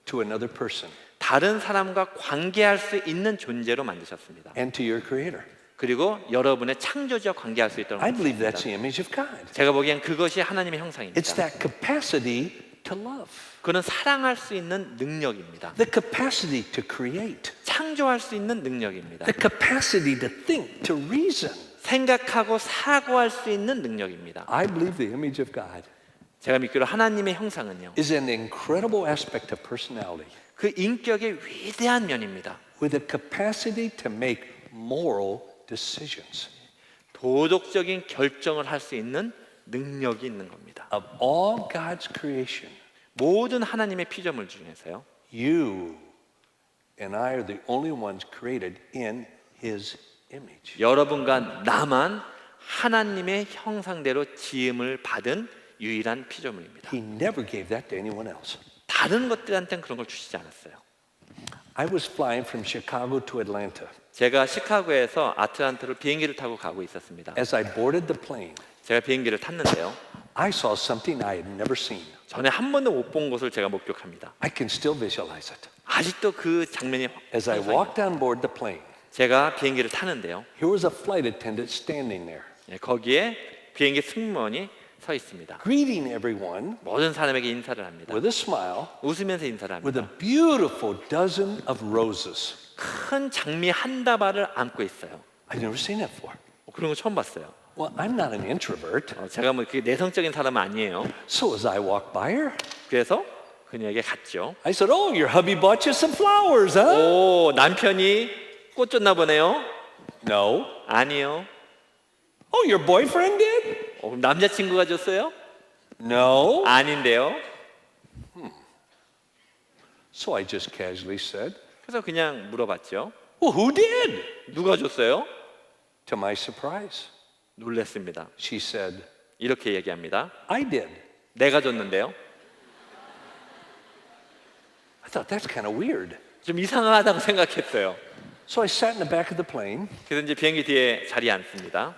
to another person 다른 사람과 관계할 수 있는 존재로 만드셨습니다. and to your Creator. 그리고 여러분의 창조주와 관계할 수 있도록 I believe that's 만드셨습니다. the image of God. 제가 보기엔 그것이 하나님의 형상입니다. It's that capacity to love, 그는 사랑할 수 있는 능력입니다. the capacity to create, 창조할 수 있는 능력입니다. the capacity to think, to reason. 생각하고 사고할 수 있는 능력입니다. I believe the image of God 제가 믿기로 하나님의 형상은요, is an incredible aspect of personality 그 인격의 위대한 면입니다. with the capacity to make moral decisions. 도덕적인 결정을 할 수 있는 능력이 있는 겁니다. Of all God's creation, 모든 하나님의 피조물 중에서요, you and I are the only ones created in His image. 여러분과 나만 하나님의 형상대로 지음을 받은 유일한 피조물입니다. He never gave that to anyone else. 다른 것들한테는 그런 걸 주시지 않았어요. I was flying from Chicago to Atlanta. 제가 시카고에서 아틀란타로 비행기를 타고 가고 있었습니다. As I boarded the plane, 제가 비행기를 탔는데요, I saw something I had never seen. 전에 한 번도 못 본 것을 제가 목격합니다. I can still visualize it. 아직도 그 장면이 As I 환상이에요. walked on board the plane, 제가 비행기를 타는데요, here was a flight attendant standing there, 거기에 비행기 승무원이 서 있습니다. greeting everyone 모든 사람에게 인사를 합니다. with a smile, 웃으면서 인사를 with 합니다. a beautiful dozen of roses. 큰 장미 한 다발을 안고 있어요. I've never seen that before. 그런 거 처음 봤어요. Well, I'm not an introvert. 제가 뭐 그게 내성적인 사람은 아니에요. So as I walked by her, 그래서 그녀에게 갔죠. I said, "Oh, your hubby bought you some flowers, huh?" 오, 남편이 꽃 줬나 보네요. No. 아니요. Oh, your boyfriend did? 그럼 남자친구가 줬어요? No. 아닌데요. So I just casually said, 그래서 그냥 물어봤죠. "Well, who did?" 누가 줬어요? To my surprise, 놀랬습니다. she said, 이렇게 얘기합니다. "I did." 내가 줬는데요. I thought that's kind of weird. 좀 이상하다고 생각했어요. So I sat in the back of the plane. 그래서 이제 비행기 뒤에 자리에 앉습니다.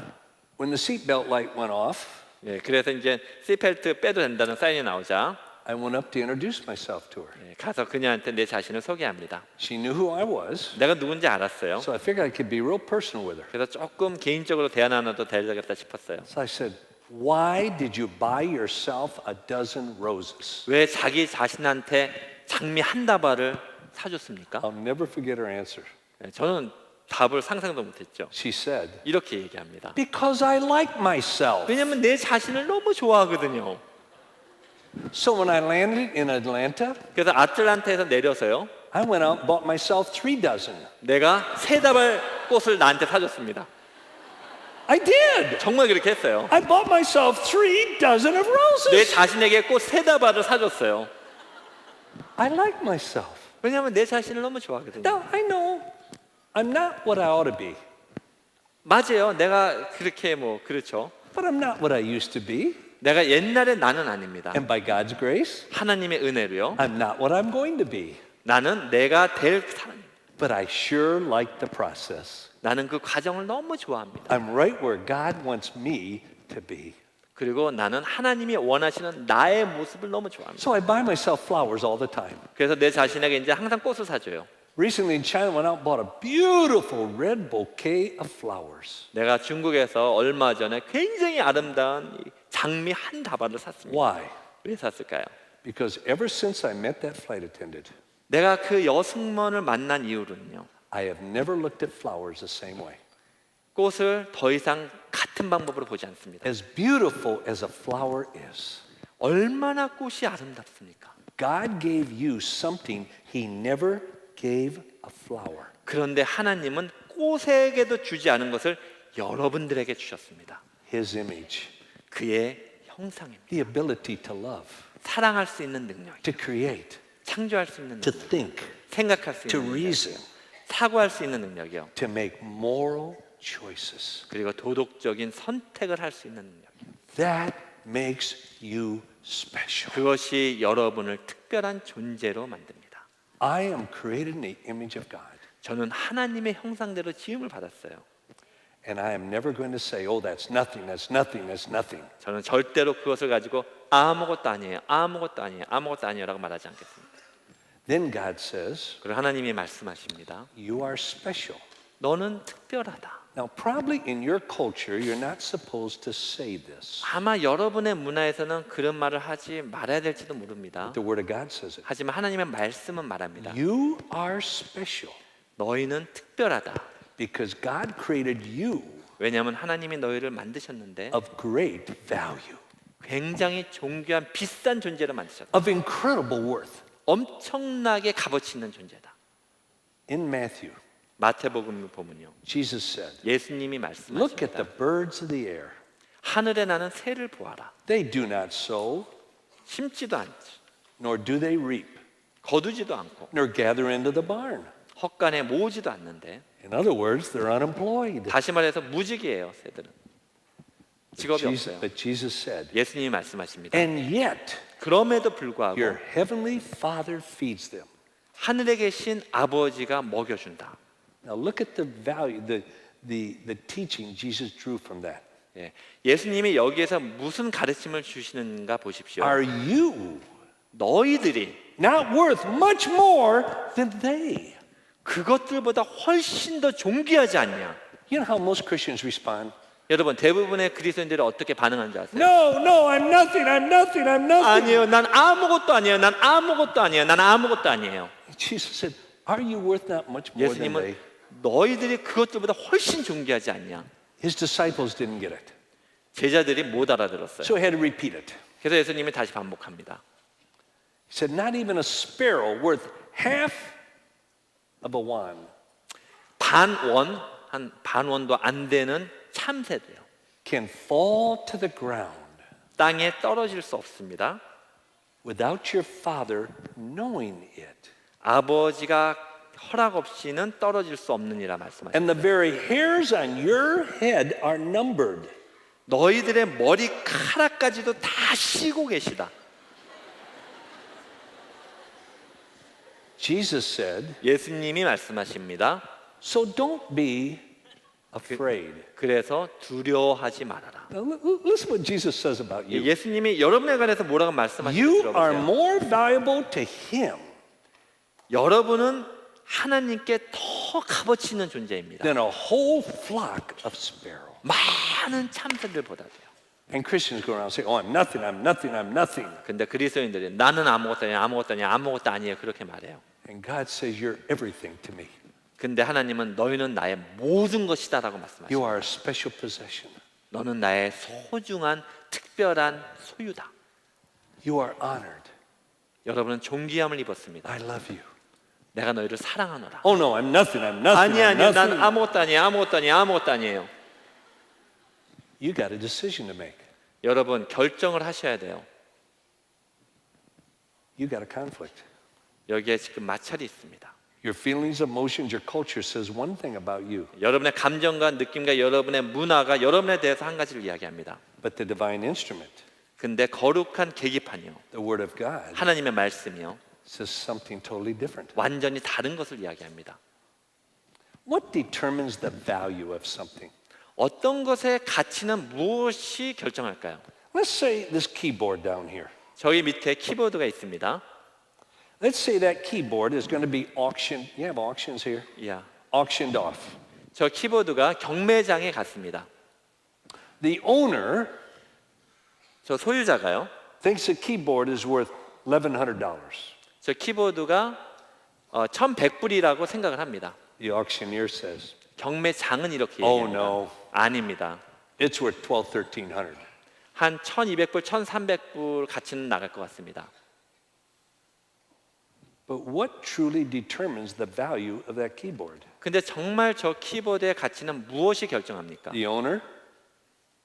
When the seatbelt light went off, 예, 그래서 이제 시트벨트 빼도 된다는 사인이 나오자 I went up to introduce myself to her. 예, 가서 그녀한테 내 자신을 소개합니다. She knew who I was, 내가 누군지 알았어요. so I figured I could be real personal with her. 그래서 조금 개인적으로 대화 나눠도 되겠다 싶었어요. So I said, "Why did you buy yourself a dozen roses?" 왜 자기 자신한테 장미 한 다발을 사줬습니까? I'll never forget her answer. 예, 저는 답을 상상도 못했죠. She said, 이렇게 얘기합니다. "Because I like myself." 왜냐면 내 자신을 너무 좋아하거든요. So when I landed in Atlanta, 그래서 아틀란타에서 내려서요, I went out and bought myself 3 dozen. 내가 3다발 꽃을 나한테 사줬습니다. I did. 정말 그렇게 했어요. I bought myself 3 dozen of 내 roses. 자신에게 꽃 3다발을 사줬어요. I like myself. 왜냐하면 내 자신을 너무 좋아하거든요. Now, I know I'm not what I ought to be, 맞아요. 내가 그렇게 뭐 그렇죠. but I'm not what I used to be. 내가 옛날에 나는 아닙니다. And by God's grace, 하나님의 은혜로요. I'm not what I'm going to be. 나는 내가 될 사람. But I sure like the process. 나는 그 과정을 너무 좋아합니다. I'm right where God wants me to be. 그리고 나는 하나님이 원하시는 나의 모습을 너무 좋아합니다. So I buy myself flowers all the time. 그래서 내 자신에게 이제 항상 꽃을 사줘요. Recently in China, went out and bought a beautiful red bouquet of flowers. 내가 중국에서 얼마 전에 굉장히 아름다운 이 장미 한 다발을 샀습니다. Why? 왜 샀을까요? Because ever since I met that flight attendant, 내가 그 여승무원을 만난 이후로는요, I have never looked at flowers the same way. 꽃을 더 이상 같은 방법으로 보지 않습니다. As beautiful as a flower is, 얼마나 꽃이 아름답습니까? God gave you something He never gave a flower. 그런데 하나님은 꽃에게도 주지 않은 것을 여러분들에게 주셨습니다. His image, 그의 형상입니다. the ability to love, 사랑할 수 있는 능력, to create, 창조할 수 있는 to 능력, think, 생각할 수 to 있는 능력, reason, 사고할 수 있는 능력이요. to make moral choices. 그리고 도덕적인 선택을 할 수 있는 능력이요. That makes you special. 그것이 여러분을 특별한 존재로 만듭니다. I am created in the image of God. 저는 하나님의 형상대로 지음을 받았어요. And I am never going to say, oh, that's nothing, that's nothing, that's nothing. 저는 절대로 그것을 가지고 아무것도 아니에요, 아무것도 아니에요, 아무것도 아니에요라고 말하지 않겠습니다. Then God says, 그리고 하나님이 말씀하십니다. you are special. 너는 특별하다. Now, probably in your culture, you're not supposed to say this. 아마 여러분의 문화에서는 그런 말을 하지 말아야 될지도 모릅니다. The Word of God says it. 하지만 하나님의 말씀은 말합니다. You are special 너희는 특별하다. because God created you 왜냐하면 하나님이 너희를 만드셨는데 of great value, 굉장히 존귀한 비싼 존재로 만드셨다. of incredible worth. 엄청나게 값어치 있는 존재다. In Matthew, 마태복음 보면요, Jesus said, 예수님이 look at the 말씀하십니다. birds of the air. 하늘에 나는 새를 보아라. They do not sow, 심지도 않지, nor do they reap, 거두지도 않고 nor gather into the barn. 헛간에 모으지도 않는데, In other words, they're unemployed. 다시 말해서 무직이에요. 새들은 직업이 없어요. But Jesus said, 예수님이 말씀하십니다. and yet 그럼에도 불구하고 your heavenly Father feeds them. 하늘에 계신 아버지가 먹여준다. Now look at the value, the teaching Jesus drew from that. 예, 예수님이 여기에서 무슨 가르침을 주시는가 보십시오. Are you 너희들이 not worth much more than they? 그것들보다 훨씬 더 존귀하지 않냐? You know how most Christians respond? 여러분 대부분의 그리스도인들이 어떻게 반응하는 줄 아세요? No, no, I'm nothing, I'm nothing, I'm nothing. 아니에요. 난 아무것도 아니에요. 난 아무것도 아니에요. 난 아무것도 아니에요. Jesus said, are you worth not much more than they? 예수님은 너희들이 그것들보다 훨씬 존귀하지 않냐? His disciples didn't get it. 제자들이 못 알아들었어요. So he had to repeat it. 그래서 예수님이 다시 반복합니다. He said, not even a sparrow worth half of a won. 한 반원도 안 되는 참새도요. Can fall to the ground 땅에 떨어질 수 없습니다. without your Father knowing it. 아버지가 허락 없이는 떨어질 수 없느니라 말씀하십니다. And the very hairs on your head are numbered. 너희들의 머리카락까지도 다 쉬고 계시다. Jesus said, 예수님이 말씀하십니다. so don't be afraid. 그래서 두려워하지 말아라. Now, listen what Jesus says about you. 예수님이 여러분에 관해서 뭐라고 말씀하시는지 You are 들어보세요. more valuable to Him 여러분은 하나님께 더 값어치 있는 존재입니다. than a whole flock of sparrows. 많은 참새들보다도요. And Christians go around saying, oh, I'm nothing, I'm nothing, I'm nothing. 근데 그리스도인들이 나는 아무것도 아니야, 아무것도 아니야, 아무것도 아니에요 그렇게 말해요. And God says, you're everything to me. 근데 하나님은 너희는 나의 모든 것이다라고 You 말씀하십니다. are a special possession. 너는 나의 소중한 특별한 소유다. You are honored. 여러분은 존귀함을 입었습니다. I love you. 내가 너희를 사랑하노라. Oh no, I'm nothing, I'm nothing, 아니야, I'm 아니야, 난 nothing. 아무것도 아니야, 아무것도 아니야, 아무것도 아니에요. You got a decision to make. 여러분 결정을 하셔야 돼요. You got a conflict. 여기에 지금 마찰이 있습니다. Your feelings, emotions, your culture says one thing about you, 여러분의 감정과 느낌과 여러분의 문화가 여러분에 대해서 한 가지를 이야기합니다. but the divine instrument, 근데 거룩한 계기판이요, the Word of God, 하나님의 말씀이요, says something totally different. 완전히 다른 것을 이야기합니다. What determines the value of something? 어떤 것의 가치는 무엇이 결정할까요? Let's say this keyboard down here. 저희 밑에 키보드가 있습니다. Let's say that keyboard is going to be auctioned. You have auctions here? 야, Auctioned off. 저 키보드가 경매장에 갔습니다. The owner 저 소유자가요, thinks the keyboard is worth $1,100. 저 키보드가 1,100불이라고 생각을 합니다. The auctioneer says, 경매장은 이렇게 Oh, 얘기합니다. no. 아닙니다. It's worth 1,200. 한 1,200불, 1,300불 가치는 나갈 것 같습니다. But what truly determines the value of that keyboard? 근데 정말 저 키보드의 가치는 무엇이 결정합니까? The owner?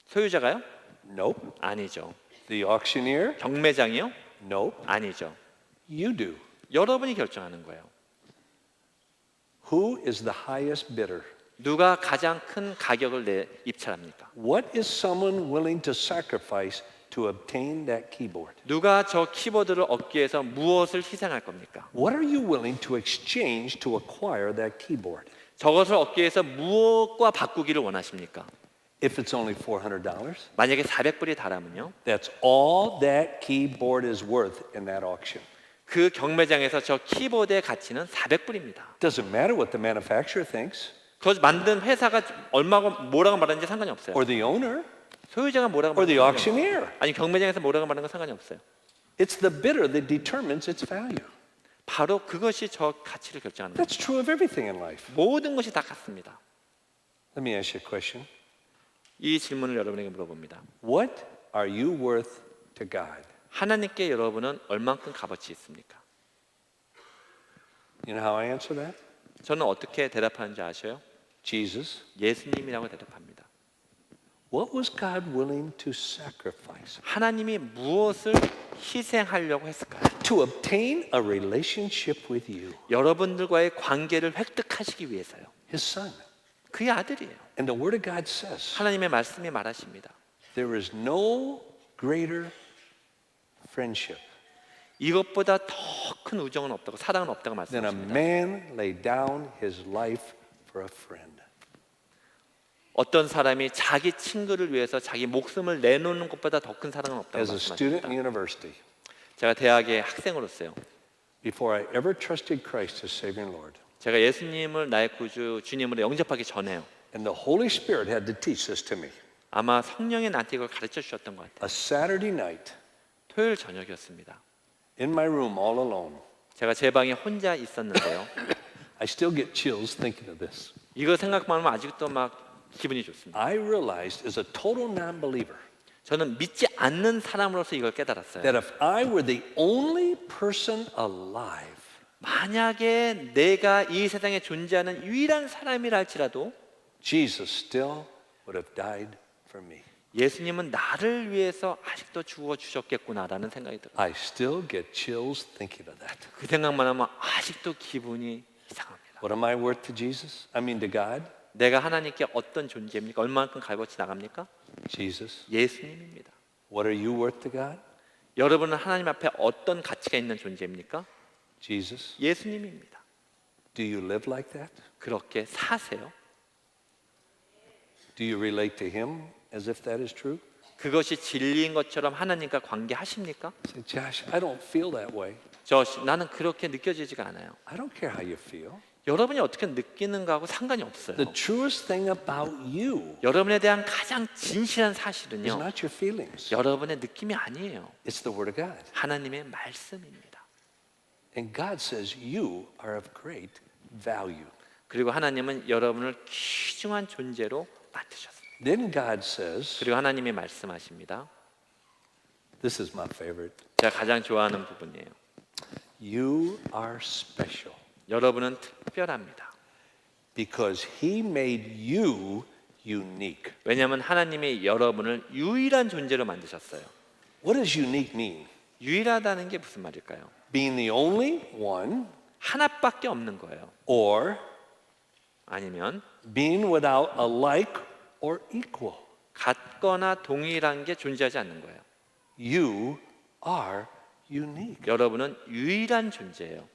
소유자가요? Nope. 아니죠. The auctioneer? 경매장이요? Nope. 아니죠. You do. 여러분이 결정하는 거예요. Who is the highest bidder? 누가 가장 큰 가격을 입찰합니까? What is someone willing to sacrifice to obtain that keyboard? 누가 저 키보드를 얻기 위해서 무엇을 희생할 겁니까? What are you willing to exchange to acquire that keyboard? 저것을 얻기 위해서 무엇과 바꾸기를 원하십니까? If it's only $400, 만약에 400불이 달하면요. that's all that keyboard is worth in that auction. 그 경매장에서 저 키보드의 가치는 400불입니다. Doesn't matter what the manufacturer thinks 그걸 만든 회사가 뭐라고 말하는지 상관이 없어요. or the owner 소유자가 뭐라고 or the 말하는지 상관이 auctioneer. 없어요. 아니 경매장에서 뭐라고 말하는 건 상관이 없어요. It's the bidder that determines its value. 바로 그것이 저 가치를 결정하는 거예요. That's true of everything in life. 모든 것이 다 같습니다. Let me ask you a question. 이 질문을 여러분에게 물어봅니다. What are you worth to God? 하나님께 여러분은 얼만큼 값어치 있습니까? You know how I answer that? 저는 어떻게 대답하는지 아셔요? Jesus. 예수님이라고 대답합니다. What was God willing to sacrifice 하나님이 무엇을 희생하려고 했을까요? to obtain a relationship with you? 여러분들과의 관계를 획득하시기 위해서요. His son. 그의 아들이에요. And the word of God says 하나님의 말씀이 말하십니다. there is no greater friendship 이것보다 더 큰 우정은 없다고, 사랑은 없다고 than a 말씀하십니다. man lay down his life for a friend. 어떤 사람이 자기 친구를 위해서 자기 목숨을 내놓는 것보다 더 큰 사랑은 없다고 As a student 말씀하십니다. in university, 제가 대학의 학생으로서요. before I ever trusted Christ as Savior and Lord, 제가 예수님을 나의 구주 주님으로 영접하기 전에요. and the Holy Spirit had to teach this to me. 아마 성령이 나한테 이걸 가르쳐 주셨던 것 같아요. A Saturday night 토요일 저녁이었습니다. in my room all alone. 제가 제 방에 혼자 있었는데요. I still get chills thinking of this. 이거 생각만 하면 아직도 막 기분이 좋습니다. I realized as a total non-believer 저는 믿지 않는 사람으로서 이걸 깨달았어요. that if I were the only person alive, 만약에 내가 이 세상에 존재하는 유일한 사람이라 할지라도 Jesus still would have died for me. 예수님은 나를 위해서 아직도 죽어 주셨겠구나라는 생각이 들어요. I still get chills thinking of that. 그 생각만 하면 아직도 기분이 이상합니다. What am I worth to Jesus? I mean to God? 내가 하나님께 어떤 존재입니까? 얼마만큼 값어치 나갑니까? Jesus. 예수님입니다. What are you worth to God? 여러분은 하나님 앞에 어떤 가치가 있는 존재입니까? Jesus. 예수님입니다. Do you live like that? 그렇게 사세요. Do you relate to Him as if that is true? 그것이 진리인 것처럼 하나님과 관계하십니까? Say, Josh, I don't feel that way. 나는 그렇게 느껴지지가 않아요. I don't care how you feel. 여러분이 어떻게 느끼는가하고 상관이 없어요. The truest thing about you 여러분에 대한 가장 진실한 is 사실은요. not your feelings. 여러분의 느낌이 아니에요. It's the Word of God. 하나님의 말씀입니다. And God says you are of great value. 그리고 하나님은 여러분을 귀중한 존재로 만드셨습니다. Then God says, 그리고 하나님이 말씀하십니다. this is my favorite. 제가 가장 좋아하는 부분이에요. You are special 여러분은 특별합니다. because He made you unique. 왜냐하면 하나님이 여러분을 유일한 존재로 만드셨어요. What does unique mean? 유일하다는 게 무슨 말일까요? Being the only one 하나밖에 없는 거예요. or 아니면 being without a like or equal. 같거나 동일한 게 존재하지 않는 거예요. You are unique. 여러분은 유일한 존재예요.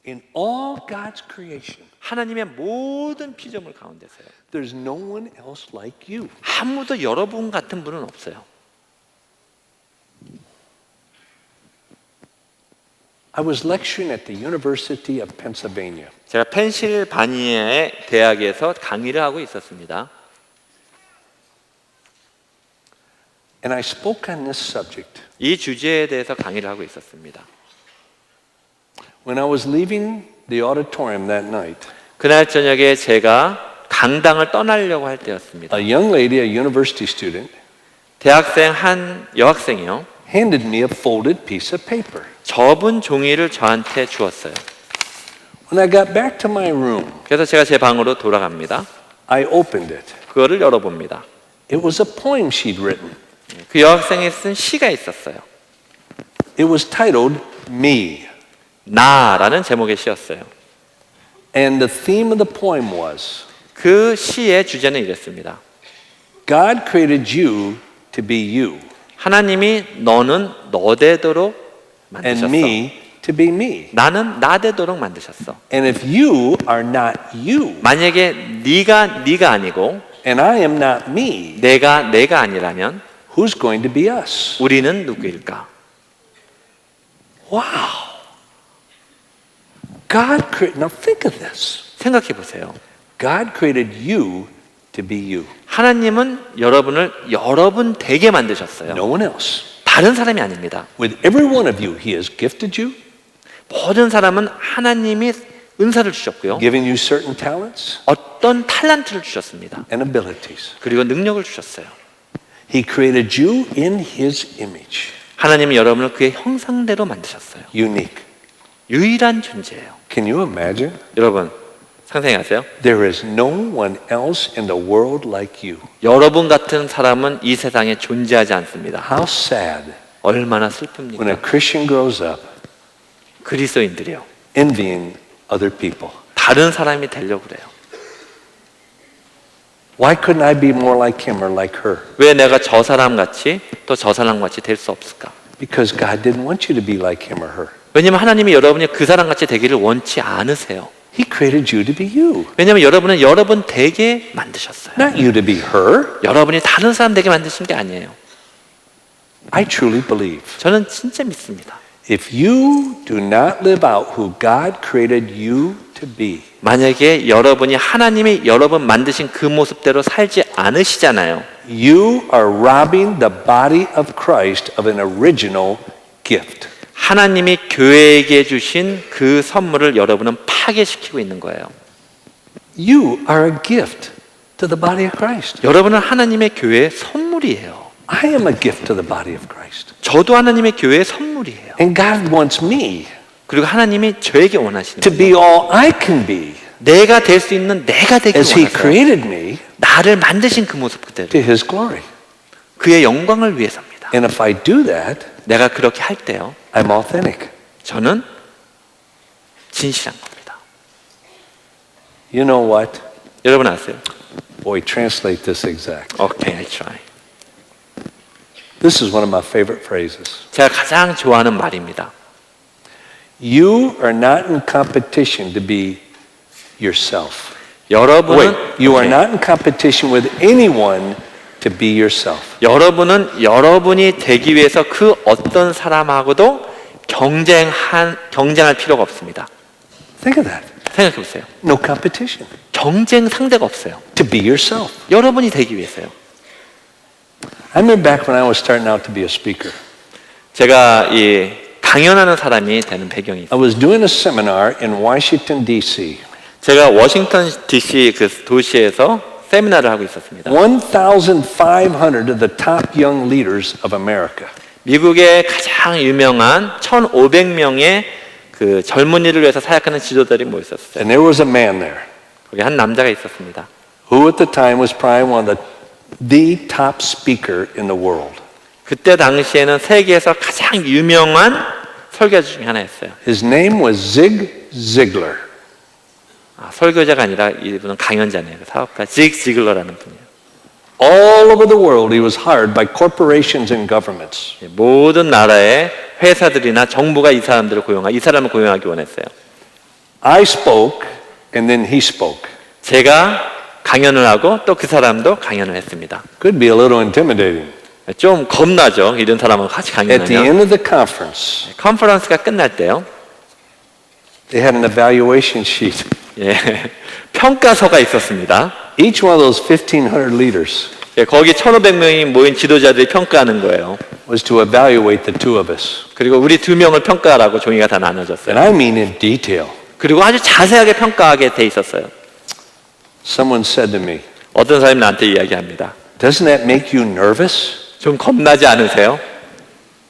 In all God's creation, 하나님의 모든 피조물 가운데서요. there's no one else like you. 아무도 여러분 같은 분은 없어요. I was lecturing at the University of Pennsylvania. 제가 펜실바니아의 대학에서 강의를 하고 있었습니다. And I spoke on this subject. 이 주제에 대해서 강의를 하고 있었습니다. When I was leaving the auditorium that night, 그날 저녁에 제가 강당을 떠나려고 할 때였습니다. A young lady, a university student, 대학생 한 여학생이요. handed me a folded piece of paper. 접은 종이를 저한테 주었어요. When I got back to my room, 그래서 제가 제 방으로 돌아갑니다. I opened it. 그거를 열어봅니다. It was a poem she'd written. 그 여학생이 쓴 시가 있었어요. It was titled Me. 나라는 제목의 시였어요. And the theme of the poem was, 그 시의 주제는 이랬습니다. God created you to be you, 하나님이 너는 너되도록 and 만드셨어. me to be me. 나는 나되도록 만드셨어. And if you are not you, 만약에 네가 아니고 and I am not me, 내가 아니라면 who's going to be us? 우리는 누구일까? Wow. God created, now think of this. 생각해 보세요. God created you to be you. 하나님은 여러분을 여러분 되게 만드셨어요. No one else. 다른 사람이 아닙니다. With every one of you, He has gifted you, 모든 사람은 하나님이 은사를 주셨고요. given you certain talents 어떤 탤런트를 주셨습니다. and abilities. 그리고 능력을 주셨어요. He created you in His image. 하나님은 여러분을 그의 형상대로 만드셨어요. Unique. 유일한 존재예요. Can you imagine? 여러분 상상하세요. There is no one else in the world like you. 여러분 같은 사람은 이 세상에 존재하지 않습니다. How sad 얼마나 when 슬픕니까? a Christian grows up 그리스도인들이요. envying other people. 다른 사람이 되려고 그래요. Why couldn't I be more like him or like her? 왜 내가 저 사람 같이 또 저 사람 같이 될 수 없을까? Because God didn't want you to be like him or her. 왜냐하면 하나님이 여러분이 그 사람 같이 되기를 원치 않으세요. He created you to be you, 왜냐하면 여러분은 여러분 되게 만드셨어요. not you to be her. 여러분이 다른 사람 되게 만드신 게 아니에요. I truly believe 저는 진짜 믿습니다. if you do not live out who God created you to be, 만약에 여러분이 하나님이 여러분 만드신 그 모습대로 살지 않으시잖아요. you are robbing the body of Christ of an original gift. 하나님이 교회에게 주신 그 선물을 여러분은 파괴시키고 있는 거예요. You are a gift to the body of Christ. 여러분은 하나님의 교회의 선물이에요. I am a gift to the body of Christ. 저도 하나님의 교회의 선물이에요. And God wants me 그리고 하나님이 저에게 원하시는 to be all I can be 내가 될 수 있는 내가 되길 as He 원하세요. created me 나를 만드신 그 모습 그대로 to His glory. 그의 영광을 위해서입니다. And if I do that, 내가 그렇게 할 때요. I'm authentic. 저는 진실한 겁니다. You know what? 여러분 아세요? Boy, translate this exact. Okay, I try. This is one of my favorite phrases. 제가 가장 좋아하는 말입니다. You are not in competition to be yourself. 여러분은 Wait, you are 오케이. not in competition with anyone to be yourself. 여러분은 여러분이 되기 위해서 그 어떤 사람하고도 경쟁할 필요가 없습니다. Think of that. 생각해 보세요. No competition. 경쟁 상대가 없어요. To be yourself. 여러분이 되기 위해서요. I remember back when I was starting out to be a speaker. 제가 이 강연하는 사람이 되는 배경이 있어요. I was doing a seminar in Washington, D.C. 제가 워싱턴 DC 그 도시에서 세미나를 하고 있었습니다. 1,500 of the top young leaders of America. 미국의 가장 유명한 1,500명의 그 젊은이를 위해서 사역하는 지도자들이 모였었어요. And there was a man there 거기 한 남자가 있었습니다. who at the time was probably one of the top speaker in the world. 그때 당시에는 세계에서 가장 유명한 설교자 중에 하나였어요. His name was Zig Ziglar. 설교자가 아니라 이분은 강연자네요. 사업가 직 지글러라는 분이에요. All over the world, he was hired by corporations and governments. 모든 나라의 회사들이나 정부가 이 사람을 고용하기 원했어요. I spoke, and then he spoke. 제가 강연을 하고 또 그 사람도 강연을 했습니다. Could be a little intimidating. 좀 겁나죠. 이런 사람하고 같이 At the 강연하면. end of the conference, 컨퍼런스가 끝날 때요. they had an evaluation sheet. 예, 평가서가 있었습니다. Each one of those 1,500 leaders 예, 거기 1,500명이 모인 지도자들이 평가하는 거예요. was to evaluate the two of us. 그리고 우리 2명을 평가하라고 종이가 다 나눠졌어요. And I mean in detail. 그리고 아주 자세하게 평가하게 돼 있었어요. Someone said to me, 어떤 사람이 나한테 이야기합니다. doesn't that make you nervous? 좀 겁나지 않으세요?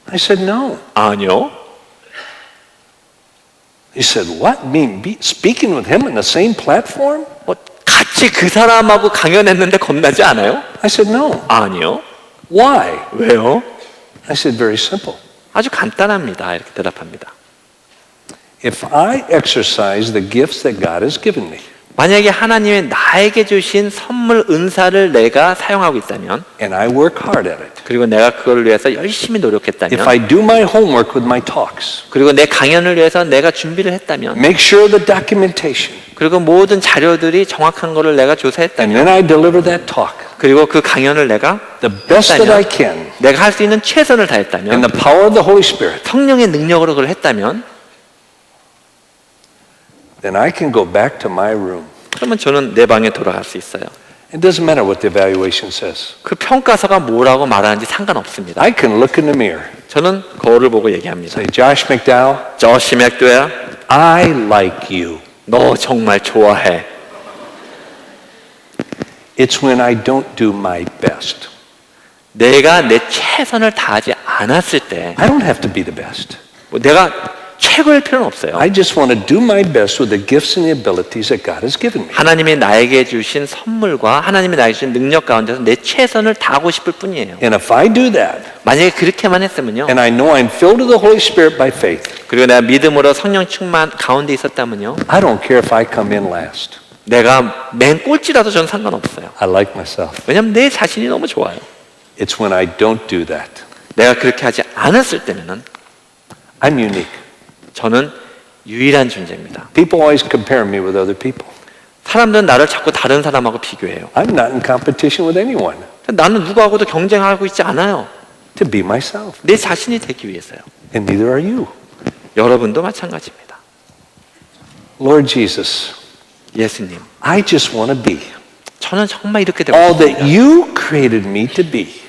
I said, no. 아니요. He said, what? Speaking with him on the same platform? 뭐 같이 그 사람하고 강연했는데 겁나지 않아요? I said, no. 아니요. Why? 왜요? I said, very simple. 아주 간단합니다. 이렇게 대답합니다. If I exercise the gifts that God has given me, 만약에 하나님이 나에게 주신 선물 은사를 내가 사용하고 있다면, and I work hard at it, 그리고 내가 그걸 위해서 열심히 노력했다면, if I do my homework with my talks, 그리고 내 강연을 위해서 내가 준비를 했다면, make sure the documentation, 그리고 모든 자료들이 정확한 거를 내가 and 조사했다면, then I deliver that talk, 그리고 그 강연을 내가 the best that I can, 내가 할 수 있는 최선을 in 다했다면, the power of the Holy Spirit, 성령의 능력으로 그걸 했다면, then I can go back to my room. 그러면 저는 내 방에 돌아갈 수 있어요. It doesn't matter what the evaluation says. 그 평가서가 뭐라고 말하는지 상관없습니다. I can look in the mirror, 저는 거울을 보고 얘기합니다. say, Josh McDowell, 저시 맥도야, I like you. 너 정말 좋아해. It's when I don't do my best. 내가 내 최선을 다하지 않았을 때, I don't have to be the best. 뭐 내가 최고일 필요는 없어요. I just want to do my best with the gifts and the abilities that God has given me. 하나님이 나에게 주신 선물과 하나님이 나에게 주신 능력 가운데서 내 최선을 다하고 싶을 뿐이에요. And if I do that, 만약에 그렇게만 했으면요, and I know I'm filled with the Holy Spirit by faith, 그리고 내가 믿음으로 성령 충만 가운데 있었다면요, I don't care if I come in last. 내가 맨 꼴찌라도 저는 상관없어요. I like myself. 왜냐하면 내 자신이 너무 좋아요. It's when I don't do that. 내가 그렇게 하지 않았을 때는 I'm unique. 저는 유일한 존재입니다. People always compare me with other people. 사람들은 나를 자꾸 다른 사람하고 비교해요. I'm not in competition with anyone. 나는 누구하고도 경쟁하고 있지 않아요. To be myself. 내 자신이 되기 위해서요. And neither are you. 여러분도 마찬가지입니다. Lord Jesus, 예수님, I just want to be 저는 정말 이렇게 되고 all 싶습니다. that you created me to be.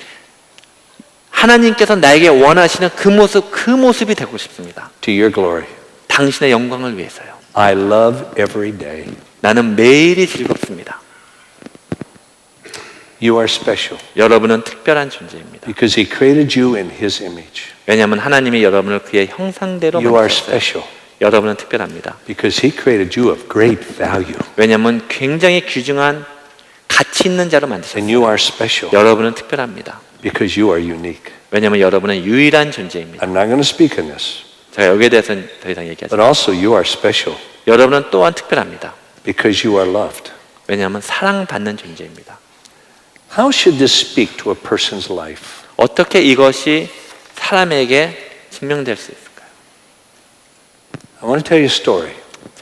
하나님께서 나에게 원하시는 그 모습이 되고 싶습니다. To your glory. 당신의 영광을 위해서요. I love every day. 나는 매일이 즐겁습니다. You are special 여러분은 특별한 존재입니다. because He created you in His image. 왜냐하면 하나님이 여러분을 그의 형상대로 You are 만드셨어요. special 여러분은 특별합니다. because He created you of great value. 왜냐하면 굉장히 귀중한 가치 있는 자로 And 만드셨어요. you are special 여러분은 특별합니다. because you are unique. 왜냐하면 여러분은 유일한 존재입니다. I'm not going to speak on this, 제가 여기에 대해서는 더 이상 얘기하지 but also you are special 여러분은 또한 특별합니다. because you are loved. 왜냐하면 사랑받는 존재입니다. How should this speak to a person's life? 어떻게 이것이 사람에게 증명될 수 있을까요? I want to tell you a story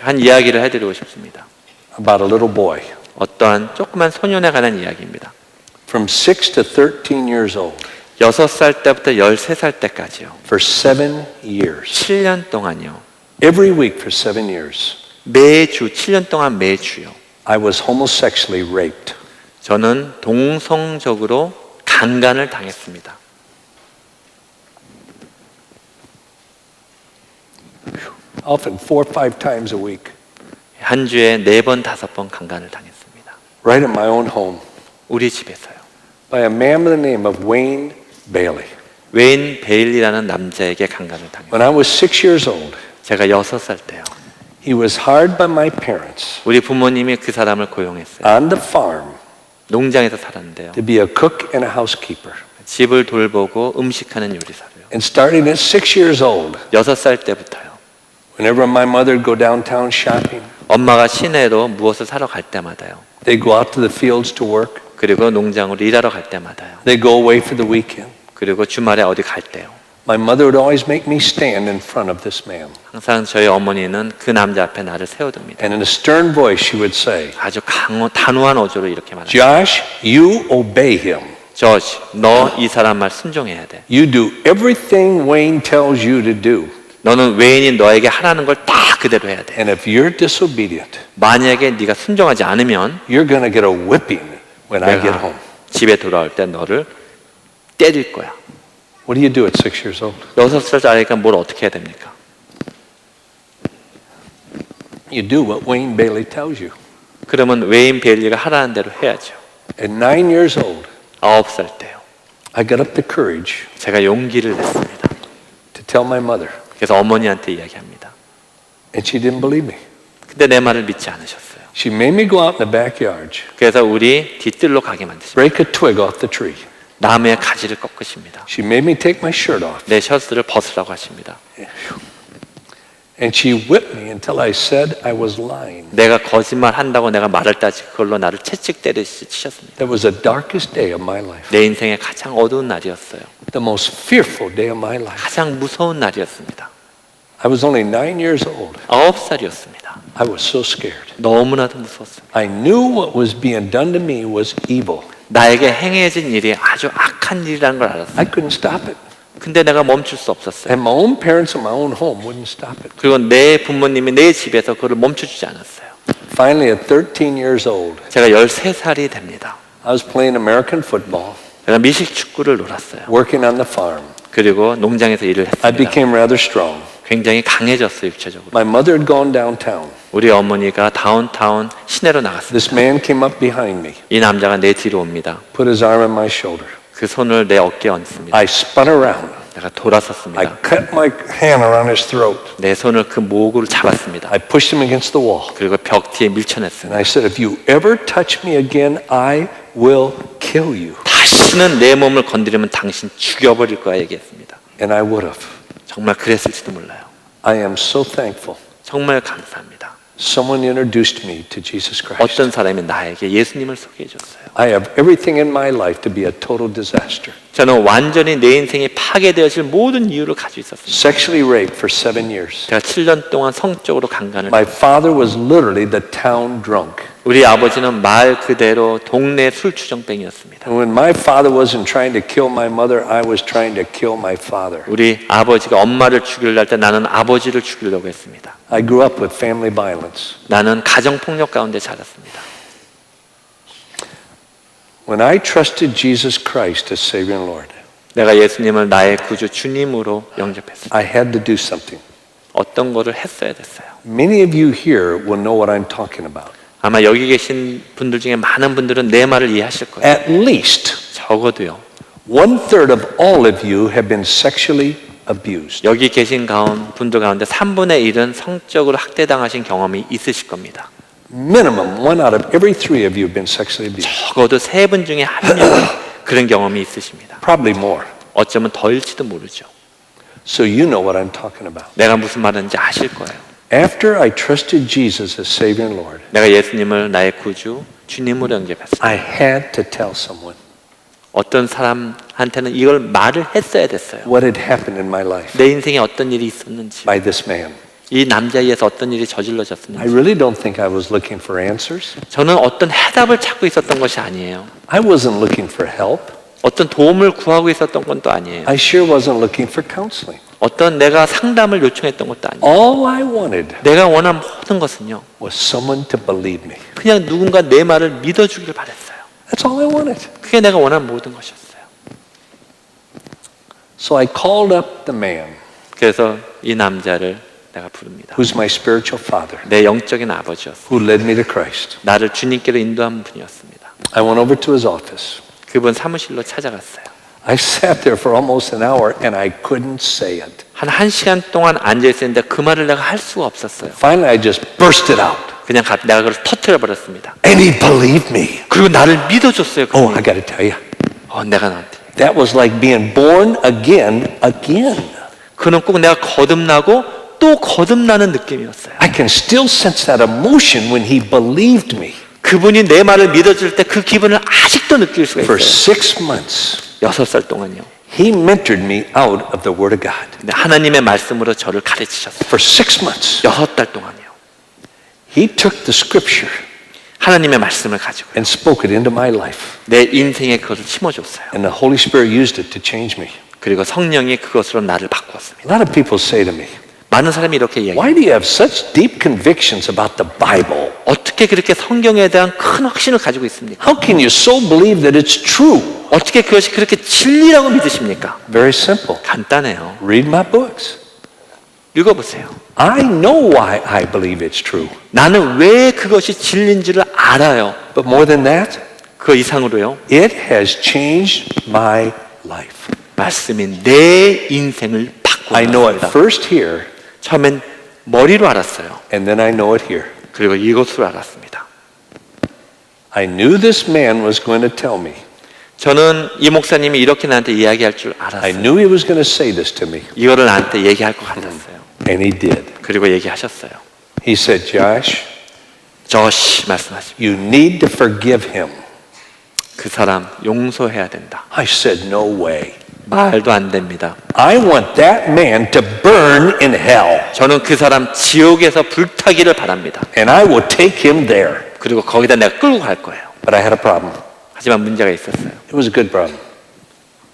한 이야기를 해드리고 싶습니다. about a little boy 어떠한 조그만 소년에 관한 이야기입니다. from 6 to 13 years old 6살 때부터 13살 때까지요. for 7 years. 7년 동안요. Every week for 7 years, 매주 7년 동안 매주요. I was homosexually raped. 저는 동성적으로 강간을 당했습니다. Often 4 or 5 times a week, 한 주에 4번, 5번 강간을 당했습니다. right at my own home, 우리 집에서요. by a man by the name of Wayne Bailey. 웨인 베일리라는 남자에게 강간을 당했어요. When I was 6 years old, 제가 6살 때요. he was hired by my parents 우리 부모님이 그 사람을 고용했어요. on the farm 농장에서 살았는데요. to be a cook and a housekeeper. 집을 돌보고 음식하는 요리사로요. And starting at 6 years old, 6살 때부터요. whenever my mother would go downtown shopping, 엄마가 시내로 무엇을 사러 갈 때마다요. they'd go out to the fields to work. 그리고 농장으로 일하러 갈 때마다요. They'd go away for the weekend. 그리고 주말에 어디 갈 때요. My mother would always make me stand in front of this man. 항상 저희 어머니는 그 남자 앞에 나를 세워둡니다. And in a stern voice, she would say, 아주 단호한 어조로 이렇게 말합니다. Josh, you obey him. 저지, 너 이 사람 말 순종해야 돼. You do everything Wayne tells you to do. 너는 웨인이 너에게 하라는 걸 다 그대로 해야 돼. And if you're disobedient, 만약에 네가 순종하지 않으면 you're going to get a whipping when I get 내가 home. 집에 돌아올 때 너를 때릴 거야. What do you do at 6 years old? 6살짜리니까 뭘 어떻게 해야 됩니까? You do what Wayne Bailey tells you. 그러면 웨인 베일리가 하라는 대로 해야죠. At 9 years old, 9살 때요. I got up the courage 제가 용기를 냈습니다. to tell my mother, 그래서 어머니한테 이야기합니다. and she didn't believe me. 근데 내 말을 믿지 않으셨어요. She made me go out in the backyard, 그래서 우리 뒤뜰로 가게 만드십니다. break a twig off the tree. 나무의 가지를 꺾으십니다. She made me take my shirt off, 내 셔츠를 벗으라고 하십니다. and she whipped me until I said I was lying. 내가 거짓말 한다고 내가 말을 따지 그걸로 나를 채찍 때리듯이 치셨습니다. That was the darkest day of my life, 내 인생의 가장 어두운 날이었어요. the most fearful day of my life. 가장 무서운 날이었습니다. I was only 9 years old. 9살이었습니다. I was so scared. 너무나도 무서웠습니다. I knew what was being done to me was evil. 나에게 행해진 일이 아주 악한 일이라는 걸 알았어요. I couldn't stop it. 근데 내가 멈출 수 없었어요. And my own parents in my own home wouldn't stop it. 그리고 내 부모님이 내 집에서 그걸 멈춰주지 않았어요. Finally, at 13 years old, 제가 13살이 됩니다. I was playing American football, 제가 미식 축구를 놀았어요. working on the farm. 그리고 농장에서 일을 I 했습니다. became rather strong. 굉장히 강해졌어요, 육체적으로. My mother had gone downtown. 우리 어머니가 다운타운 시내로 나갔습니다. This man came up behind me, 이 남자가 내 뒤로 옵니다. put his arm on my shoulder. 그 손을 내 어깨에 얹습니다. I spun around. 내가 I 돌아섰습니다. cut my hand around his throat. 내 손을 그 목으로 잡았습니다. I pushed him against the wall. 그리고 벽 뒤에 And 밀쳐냈습니다. I said, if you ever touch me again, I will kill you. 다시는 내 몸을 건드리면 당신 죽여버릴 거야 얘기했습니다. And I would have. 정말 그랬을지도 몰라요. I am so thankful. 정말 감사합니다. Someone introduced me to Jesus Christ. 어떤 사람이 나에게 예수님을 소개해 줬어요. I have everything in my life to be a total disaster. 저는 완전히 내 인생이 파괴되어질 모든 이유를 가지고 있었습니다. Sexually raped for 7 years. 제가 7년 동안 성적으로 강간을 My father was literally the town drunk. 우리 아버지는 말 그대로 동네 술주정뱅이였습니다. And when my father wasn't trying to kill my mother, I was trying to kill my father. 우리 아버지가 엄마를 죽이려 할 때 나는 아버지를 죽이려고 했습니다. I grew up with family violence. 나는 가정폭력 가운데 자랐습니다. When I trusted Jesus Christ as Savior and Lord, 내가 예수님을 나의 구주 주님으로 영접했습니다. I had to do something. 어떤 거를 했어야 됐어요. Many of you here will know what I'm talking about. 아마 여기 계신 분들 중에 많은 분들은 내 말을 이해하실 거예요. At least 적어도요. 1/3 of all of you have been sexually abused. 여기 계신 분들 가운데 3분의 1은 성적으로 학대당하신 경험이 있으실 겁니다. Minimum 1 out of every 3 of you have been sexually abused. 적어도 3분 중에 1명이 그런 경험이 있으십니다. Probably more. 어쩌면 더일지도 모르죠. So you know what I'm talking about. 내가 무슨 말인지 아실 거예요. After I trusted Jesus as Savior and Lord, 내가 예수님을 나의 구주, 주님으로 영접했어요. I had to tell someone 어떤 사람한테는 이걸 말을 했어야 됐어요. what had happened in my life 내 인생에 어떤 일이 있었는지, by this man. 이 남자에 의해서 어떤 일이 I 저질러졌는지. really don't think I was looking for answers. 저는 어떤 해답을 찾고 있었던 것이 아니에요. I wasn't looking for help. 어떤 도움을 구하고 있었던 건 또 아니에요. I sure wasn't looking for counseling. 어떤 내가 상담을 요청했던 것도 아니에요. All I wanted 내가 원한 모든 것은요, was someone to believe me. 그냥 누군가 내 말을 믿어주길 바랬어요. That's all I wanted. 그게 내가 원한 모든 것이었어요. So I called up the man 그래서 이 남자를 내가 부릅니다. who's my spiritual father, 내 영적인 아버지였어요. who led me to Christ. 나를 주님께로 인도한 분이었습니다. I went over to his office. 그분 사무실로 찾아갔어요. I sat there for almost an hour and I couldn't say it. 한 1시간 동안 앉아있었는데 그 말을 내가 할 수가 없었어요. Finally, I just burst it out. 그냥 내가 그걸 터뜨려버렸습니다. And he believed me. 그리고 나를 믿어줬어요. Oh, I got to tell you, 내가 너한테. that was like being born again. 그는 꼭 내가 거듭나고 또 거듭나는 느낌이었어요. I can still sense that emotion when he believed me. 그분이 내 말을 믿어줄 때 그 기분을 아직도 느낄 수가 For 있어요. 6 months, 6살 동안요. he mentored me out of the Word of God. 근데 하나님의 말씀으로 저를 가르치셨어요. For 6 months, 6달 동안요. he took the Scripture 하나님의 말씀을 가지고 and spoke it into my life. 내 인생에 그것을 심어줬어요. And the Holy Spirit used it to change me. 그리고 성령이 그것으로 나를 바꾸었습니다. A lot of people say to me, 많은 사람이 이렇게 이야기해요. why do you have such deep convictions about the Bible? 어떻게 그렇게 성경에 대한 큰 확신을 가지고 있습니까? How can you so believe that it's true? 어떻게 그것이 그렇게 진리라고 믿으십니까? Very simple. 간단해요. Read my books. 읽어보세요. I know why I believe it's true. 나는 왜 그것이 진리인지를 알아요. But more than that, 그 이상으로요. it has changed my life. 말씀이 내 인생을 I know it 바꾸었습니다. first here, 처음엔 머리로 알았어요. and then I know it here. 그리고 이것으로 알았습니다. I knew this man was going to tell me. 저는 이 목사님이 이렇게 나한테 이야기할 줄 I 알았어요. knew he was going to say this to me, 이거를 나한테 얘기할 것 같았어요. and he did. 그리고 얘기하셨어요. He said, Josh, 저시 말씀하십니다. you need to forgive him. 그 사람 용서해야 된다. I said, no way. 말도 안 됩니다. I want that man to burn in hell, 저는 그 사람 지옥에서 불타기를 바랍니다. and I will take him there. 그리고 거기다 내가 끌고 갈 거예요. But I had a problem. 하지만 문제가 있었어요. It was a good problem.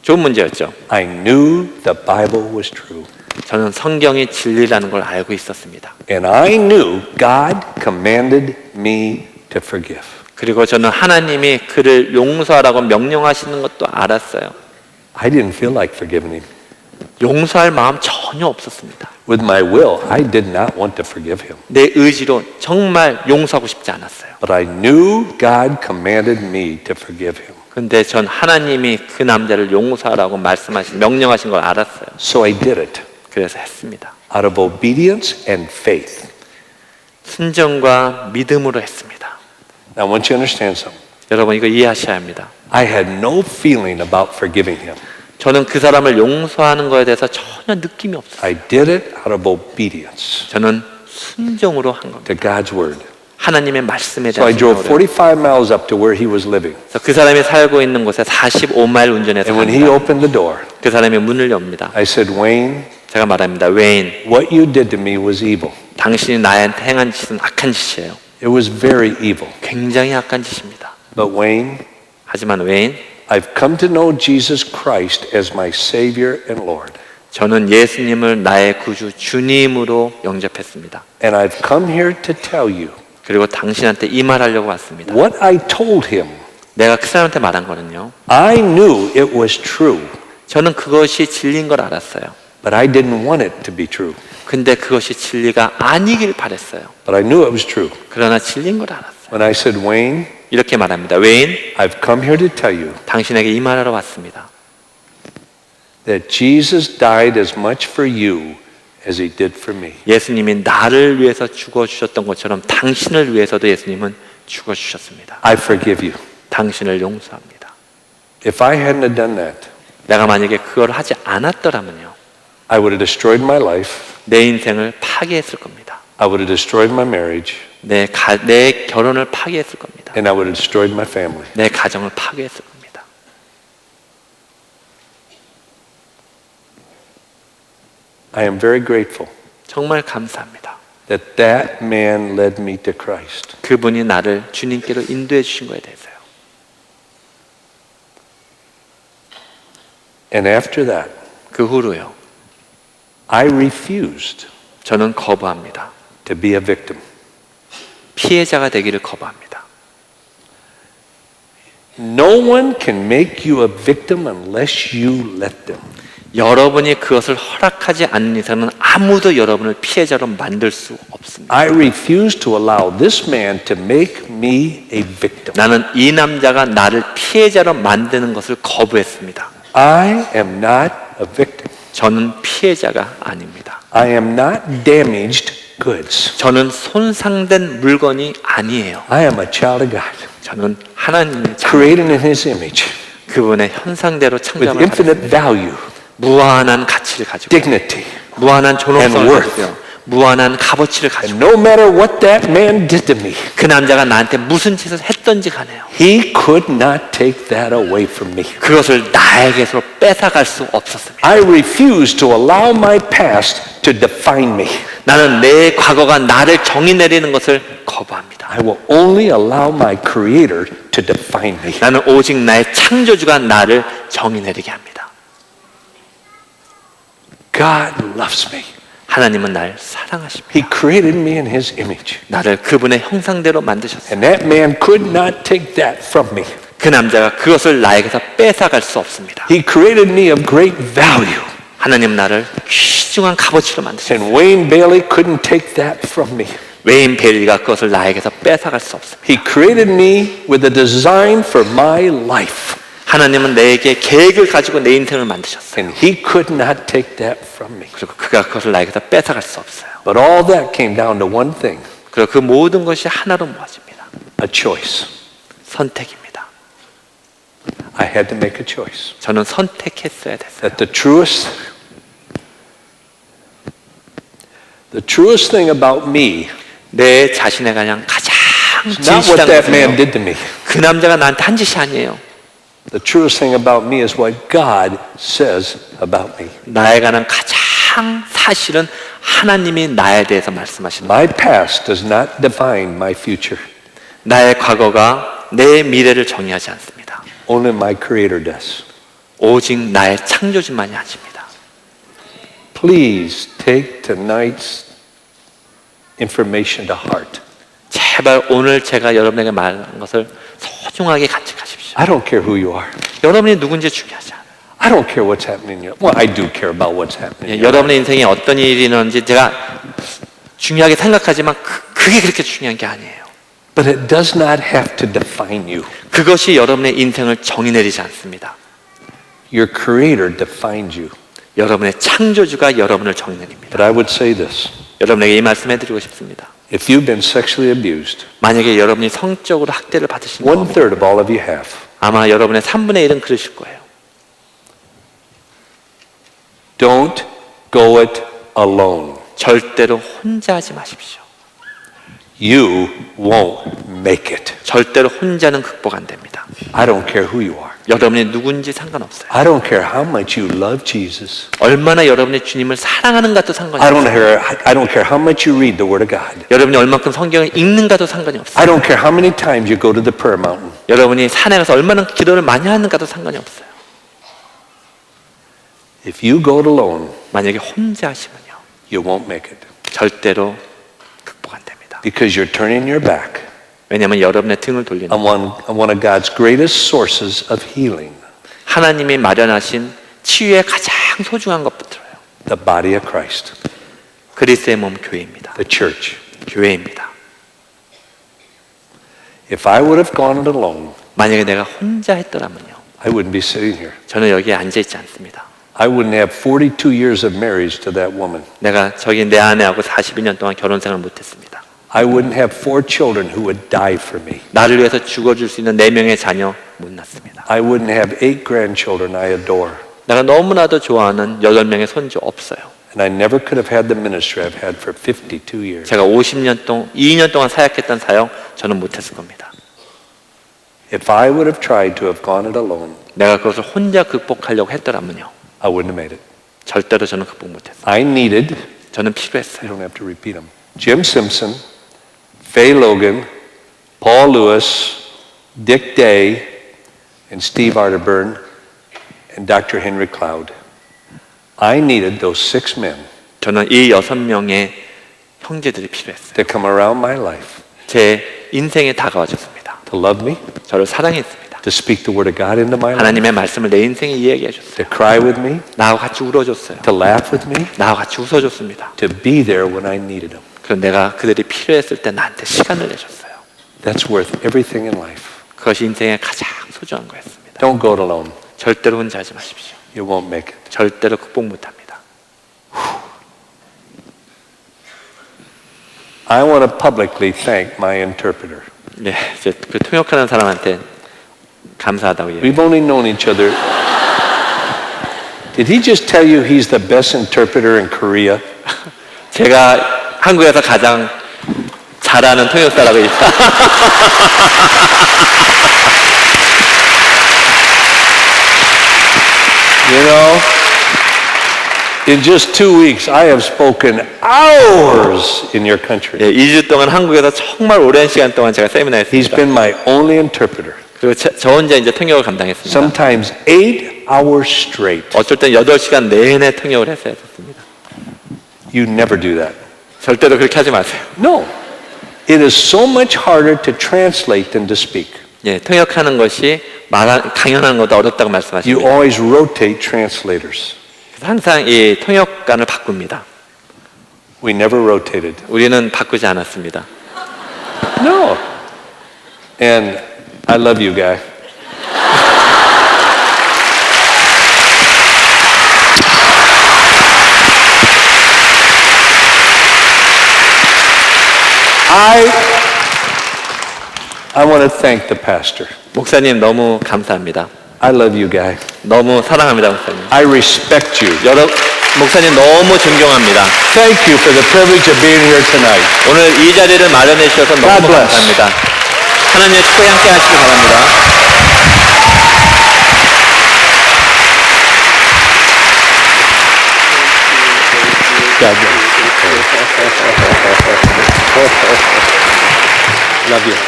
좋은 문제였죠. I knew the Bible was true, 저는 성경이 진리라는 걸 알고 있었습니다. and I knew God commanded me to forgive. 그리고 저는 하나님이 그를 용서하라고 명령하시는 것도 알았어요. I didn't feel like forgiving him. 용서할 마음 전혀 없었습니다. With my will, I did not want to forgive him. 내 의지로 정말 용서하고 싶지 않았어요. But I knew God commanded me to forgive him. 근데 전 하나님이 그 남자를 용서하라고 명령하신 걸 알았어요. So I did it 그래서 했습니다. out of obedience and faith. 순종과 믿음으로 했습니다. Now, I want you to understand something. 여러분 이거 이해하셔야 합니다. I had no feeling about forgiving him. 저는 그 사람을 용서하는 거에 대해서 전혀 느낌이 없어요. I did it out of obedience 저는 순종으로 한 겁니다. to God's word. 하나님의 말씀에 So I 대한 drove 순종으로. 45 miles up to where he was living. 그래서 그 사람이 살고 있는 곳에 45마일 운전해서 And when he 갑니다. opened the door, 그 사람이 문을 엽니다. I said, Wayne, 제가 말합니다. 웨인, what you did to me was evil. 당신이 나한테 행한 짓은 악한 짓이에요. It was very evil. 굉장히 악한 짓입니다. But Wayne, 하지만 웨인, I've come to know Jesus Christ as my Savior and Lord. 저는 예수님을 나의 구주 주님으로 영접했습니다. And I've come here to tell you 그리고 당신한테 이 말하려고 왔습니다. what I told him. 내가 그 사람한테 말한 거는요. I knew it was true, 저는 그것이 진리인 걸 알았어요. but I didn't want it to be true. 근데 그것이 진리가 아니길 바랬어요. But I knew it was true. 그러나 진리인 걸 알았어요. When I said, Wayne, 이렇게 말합니다. 웨인, I've come here to tell you 당신에게 이 말하러 왔습니다. that Jesus died as much for you as he did for me. 예수님이 나를 위해서 죽어주셨던 것처럼 당신을 위해서도 예수님은 죽어주셨습니다. I forgive you. 당신을 용서합니다. If I hadn't have done that, 내가 만약에 그걸 하지 않았더라면요. I would have destroyed my life. 내 인생을 파괴했을 겁니다. I would have destroyed my marriage. 내 결혼을 파괴했을 겁니다. And I would have destroyed my family. 내 가정을 파괴했을 겁니다. I am very grateful 정말 감사합니다. that that man led me to Christ. 그분이 나를 주님께로 인도해 주신 거에 대해서요. And after that, 그 후로요. I refused 저는 거부합니다. to be a victim. 피해자가 되기를 거부합니다. No one can make you a victim unless you let them. 여러분이 그것을 허락하지 않는 이상은 아무도 여러분을 피해자로 만들 수 없습니다. I refuse to allow this man to make me a victim. 나는 이 남자가 나를 피해자로 만드는 것을 거부했습니다. I am not a victim. 저는 피해자가 아닙니다. I am not damaged goods. 저는 손상된 물건이 아니에요. I am a child of God, 저는 하나님의 자녀, created in his image, 그분의 현상대로 with 창조함을 infinite 받았습니다. value, 무한한 가치를 가지고 dignity. 무한한 존엄성을 and worth. 가지고요. 무한한 값어치를 가지고 And no matter what that man did to me, 그 남자가 나한테 무슨 짓을 했던지 간에요. he could not take that away from me. 그것을 나에게서 뺏어갈 수 없었습니다. I refuse to allow my past to define me. 나는 내 과거가 나를 정의 내리는 것을 거부합니다. I will only allow my creator to define me. 나는 오직 나의 창조주가 나를 정의 내리게 합니다. God loves me. 하나님은 날 사랑하십니다. He created me in his image. 나를 그분의 형상대로 만드셨어요. And that man could not take that from me. 그 남자가 그것을 나에게서 뺏어갈 수 없습니다. He created me of great value. 하나님 나를 귀중한 값어치로 만드셨어요. And Wayne Bailey couldn't take that from me. 웨인 베일리가 그것을 나에게서 뺏어갈 수 없습니다. He created me with a design for my life. 하나님은 내게 계획을 가지고 내 인생을 만드셨어요. And he could not take that from me. 그리고 그가 그것을 나에게서 뺏어갈 수 없어요. But all that came down to one thing, 그리고 그 모든 것이 하나로 모아집니다. a choice. 선택입니다. I had to make a choice. 저는 선택했어야 됐어요. That the truest thing about me 내 자신에 관한 가장 is not what 진실한 that man 것은요. did to me. 그 남자가 나한테 한 짓이 아니에요. The truest thing about me is what God says about me. 나에 관한 가장 사실은 하나님이 나에 대해서 말씀하시는 거예요. My past does not define my future. 나의 과거가 내 미래를 정의하지 않습니다. Only my Creator does. 오직 나의 창조주만이 하십니다. Please take tonight's information to heart. 제발 오늘 제가 여러분에게 말한 것을 소중하게 간직하십시오. I don't care who you are. 여러분이 누군지 중요하지 않아요. I don't care what's happening in your Well, I do care about what's happening. in your 여러분의 인생에 어떤 일이 일어나는지 제가 중요하게 생각하지만 그게 그렇게 중요한 게 아니에요. But it does not have to define you. 그것이 여러분의 인생을 정의 내리지 않습니다. Your Creator defines you. 여러분의 창조주가 여러분을 정의 내립니다. But I would say this. 여러분에게 이 말씀 해드리고 싶습니다. If you've been sexually abused, 만약에 여러분이 성적으로 학대를 받으신 거 1/3 of all of you have. 아마 여러분의 3분의 1은 그러실 거예요. Don't go it alone. 절대로 혼자 하지 마십시오. You won't make it. 절대로 혼자는 극복 안 됩니다. I don't care who you are. 여러분이 누군지 상관없어요. I don't care how much you love Jesus. 얼마나 여러분의 주님을 사랑하는가도 상관이 I 없어요. don't care how much you read the Word of God. 여러분이 얼만큼 성경을 읽는가도 상관이 없어요. I don't care how many times you go to the prayer mountain. 여러분이 산에 가서 얼마나 기도를 많이 하는가도 상관이 없어요. If you go it alone, 만약에 혼자 하시면요. you won't make it. 절대로 극복 안 됩니다. Because you're turning your back 왜냐하면 여러분의 등을 돌리는 on one of God's greatest sources of healing, 하나님이 마련하신 치유의 가장 소중한 것부터요. the body of Christ, 그리스도의 몸 교회입니다. the church. 교회입니다. If I would have gone it alone, 만약에 내가 혼자 했더라면요. I wouldn't be sitting here. 저는 여기에 앉아 있지 않습니다. I wouldn't have 42 years of marriage to that woman. 내가 저기 내 아내하고 42년 동안 결혼 생활을 못했습니다. I wouldn't have 4 children who would die for me. 나를 위해서 죽어줄 수 있는 4명의 자녀 못 낳습니다. I wouldn't have 8 grandchildren I adore. 내가 너무나도 좋아하는 8명의 손주 없어요. And I never could have had the ministry I've had for 52 years. 제가 2년 동안 사역했던 사역 저는 못했을 겁니다. If I would have tried to have gone it alone, 내가 그것을 혼자 극복하려고 했더라면요. I wouldn't have made it. 절대로 저는 극복 못했어요. I needed, 저는 you 필요했어요. don't have to repeat them, Jim Simpson, Faye Logan, Paul Lewis, Dick Day, and Steve Arterburn, and Dr. Henry Cloud. I needed those 6 men 저는 이 6명의 형제들이 필요했어요. to come around my life, 제 인생에 다가와 줬습니다. to love me, 저를 사랑했습니다. to speak the word of God into my life, 하나님의 말씀을 내 인생에 이야기해 줬어요. to cry with me, 나와 같이 울어줬어요. to laugh with me, 나와 같이 웃어줬습니다. to be there when I needed them. 그럼 내가 그들이 필요했을 때 나한테 시간을 내줬어요. That's worth everything in life. 그것이 인생의 가장 소중한 거였습니다. Don't go it alone. 절대로 혼자 하지 마십시오. You won't make it. 절대로 극복 못합니다. I want to publicly thank my interpreter. 네, 이제 그 통역하는 사람한테 감사하다고 얘기해요. We've only known each other. Did he just tell you he's the best interpreter in Korea? 제가 한국에서 가장 잘하는 통역사라고 얘기해요. You know, in just 2 weeks, I have spoken hours in your country. 예, 2주 동안 한국에서 정말 오랜 시간 동안 제가 세미나 He's 했습니다. been my only interpreter. 그리고 저 혼자 이제 통역을 감당했습니다. Sometimes 8 hours straight. 어쩔 땐 8시간 내내 통역을 했어야 됐습니다. You never do that. 절대로 그렇게 하지 마세요. No. It is so much harder to translate than to speak. 예, 통역하는 것이 강연하는 것보다 어렵다고 You 말씀하십니다. always rotate translators. 항상 이 통역관을 바꿉니다. We never rotated. 우리는 바꾸지 않았습니다. No. And I love you, guy. I want to thank the pastor. 목사님 너무 감사합니다. I love you, guy. 너무 사랑합니다, 목사님. I respect you. 목사님 너무 존경합니다. Thank you for the privilege of being here tonight. 오늘 이 자리를 마련해 주셔서 God 너무 bless. 감사합니다. 하나님의 축복에 함께 하시기 바랍니다. God bless. Love you.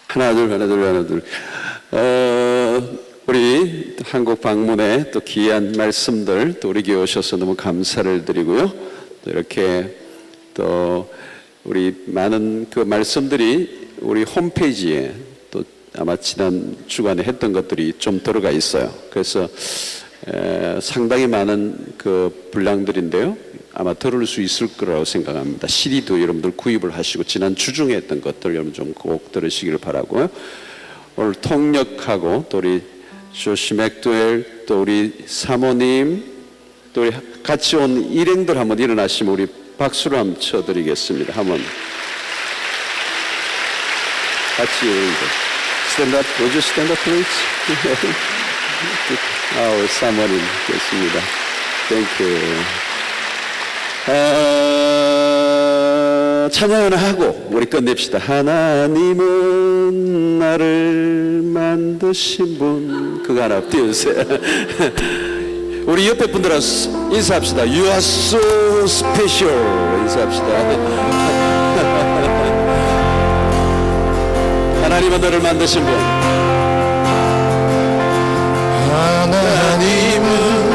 하나 둘 하나 둘 하나 둘. 우리 한국 방문에 또 귀한 말씀들 또 우리 교회 오셔서 너무 감사를 드리고요. 또 이렇게 또 우리 많은 그 말씀들이 우리 홈페이지에 또 아마 지난 주간에 했던 것들이 좀 들어가 있어요. 그래서 상당히 많은 그 분량들인데요. 아마 들을 수 있을 거라고 생각합니다. CD도 여러분들 구입을 하시고 지난 주중에 했던 것들 여러분 좀 꼭 들으시기를 바라고요. 오늘 통역하고 또 우리 조시 맥도웰 또 우리 사모님 또 우리 같이 온 일행들 한번 일어나시면 우리 박수를 한번 쳐드리겠습니다. 한번 같이 일행들 stand up, would you stand up please? 우리 사모님 계십니다. Thank you. 찬양을 하고 우리 끝냅시다. 하나님은 나를 만드신 분. 그거 하나 띄워주세요. 우리 옆에 분들하고 인사합시다. You are so special. 인사합시다. 하나님은 너를 만드신 분. 하나님은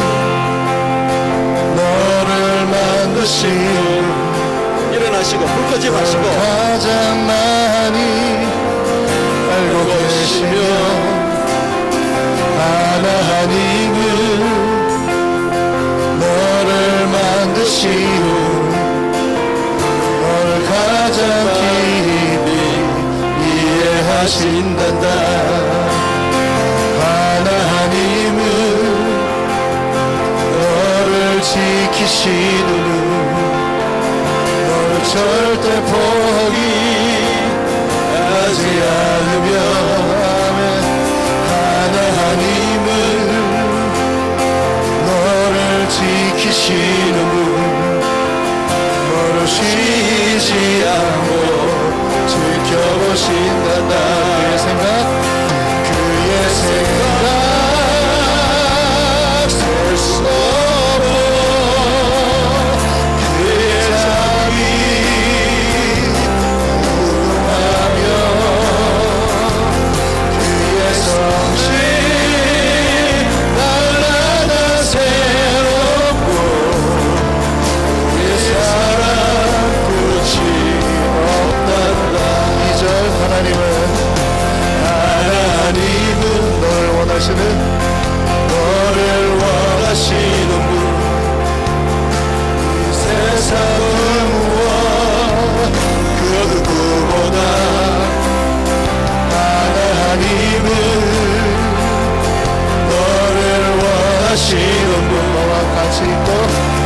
일어나시고 불 끄지 마시고 가장 많이 알고 계시며 하나님은 너를 만드시고 너를 가장 깊이 이해하신단다. 하나님은 너를 지키시는 절대 포기하지 않으며 아멘. 하나님은 너를 지키시는 분 너를 쉬지 않고 지켜보신단다. 그의 생각 셀 수 없어. 하나님은 너를 원하시는 분 이 세상은 무엇 그 누구보다 하나님은 너를 원하시는 분 너와 같이 있고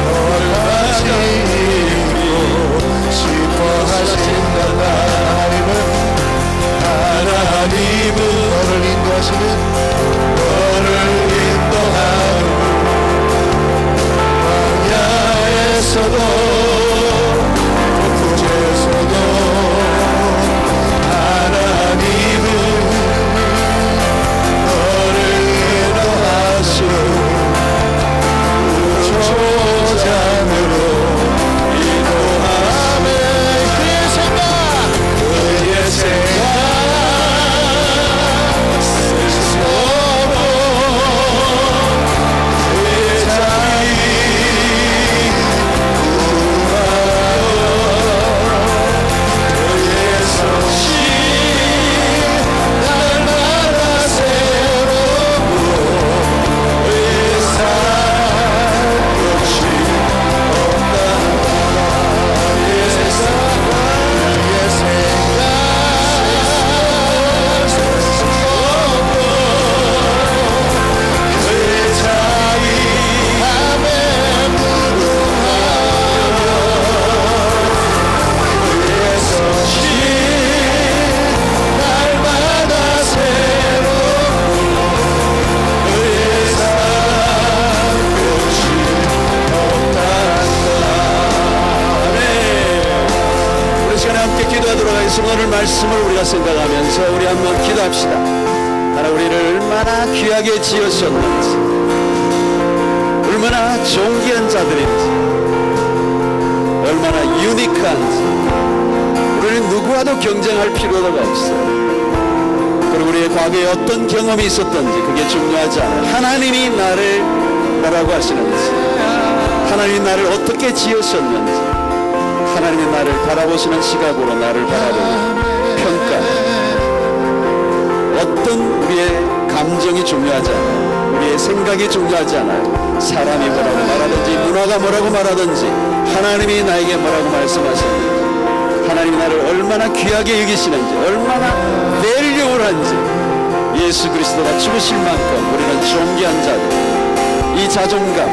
너를 같이 있고 싶어 하신다. 하나님은 너를 인도하시는 너를 인도하는 광야에서도 폭풍에서도 하나님은 너를 인도하시고 우초장으로 인도하며 그의 생각 말씀, 오늘 말씀을 우리가 생각하면서 우리 한번 기도합시다. 하나님 우리를 얼마나 귀하게 지으셨는지, 얼마나 존귀한 자들인지, 얼마나 유니크한지. 우리는 누구와도 경쟁할 필요가 없어요. 그리고 우리의 과거에 어떤 경험이 있었던지 그게 중요하지 않아요. 하나님이 나를 뭐라고 하시는지, 하나님이 나를 어떻게 지으셨는지, 하나님이 나를 바라보시는 시각으로 나를 바라보고 평가해요. 어떤 우리의 감정이 중요하지 않아요. 우리의 생각이 중요하지 않아요. 사람이 뭐라고 말하든지, 문화가 뭐라고 말하든지, 하나님이 나에게 뭐라고 말씀하시는지, 하나님이 나를 얼마나 귀하게 여기시는지, 얼마나 밸류한지, 예수 그리스도가 죽으실 만큼 우리는 존귀한 자들. 이 자존감,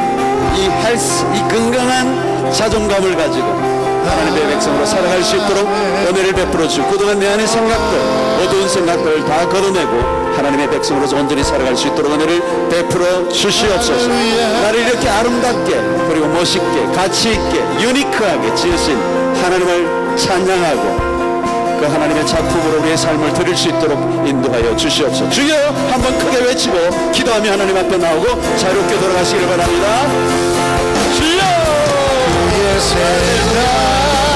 이 헬스, 이 건강한 자존감을 가지고 하나님의 백성으로 살아갈 수 있도록 은혜를 베풀어 주고, 그동안 내 안의 생각들, 어두운 생각들을 다 걷어내고 하나님의 백성으로서 온전히 살아갈 수 있도록 은혜를 베풀어 주시옵소서. 나를 이렇게 아름답게, 그리고 멋있게, 가치 있게, 유니크하게 지으신 하나님을 찬양하고 그 하나님의 작품으로 우리의 삶을 드릴 수 있도록 인도하여 주시옵소서. 주여 한번 크게 외치고 기도하며 하나님 앞에 나오고 자유롭게 돌아가시기를 바랍니다. 주여! 주의 생각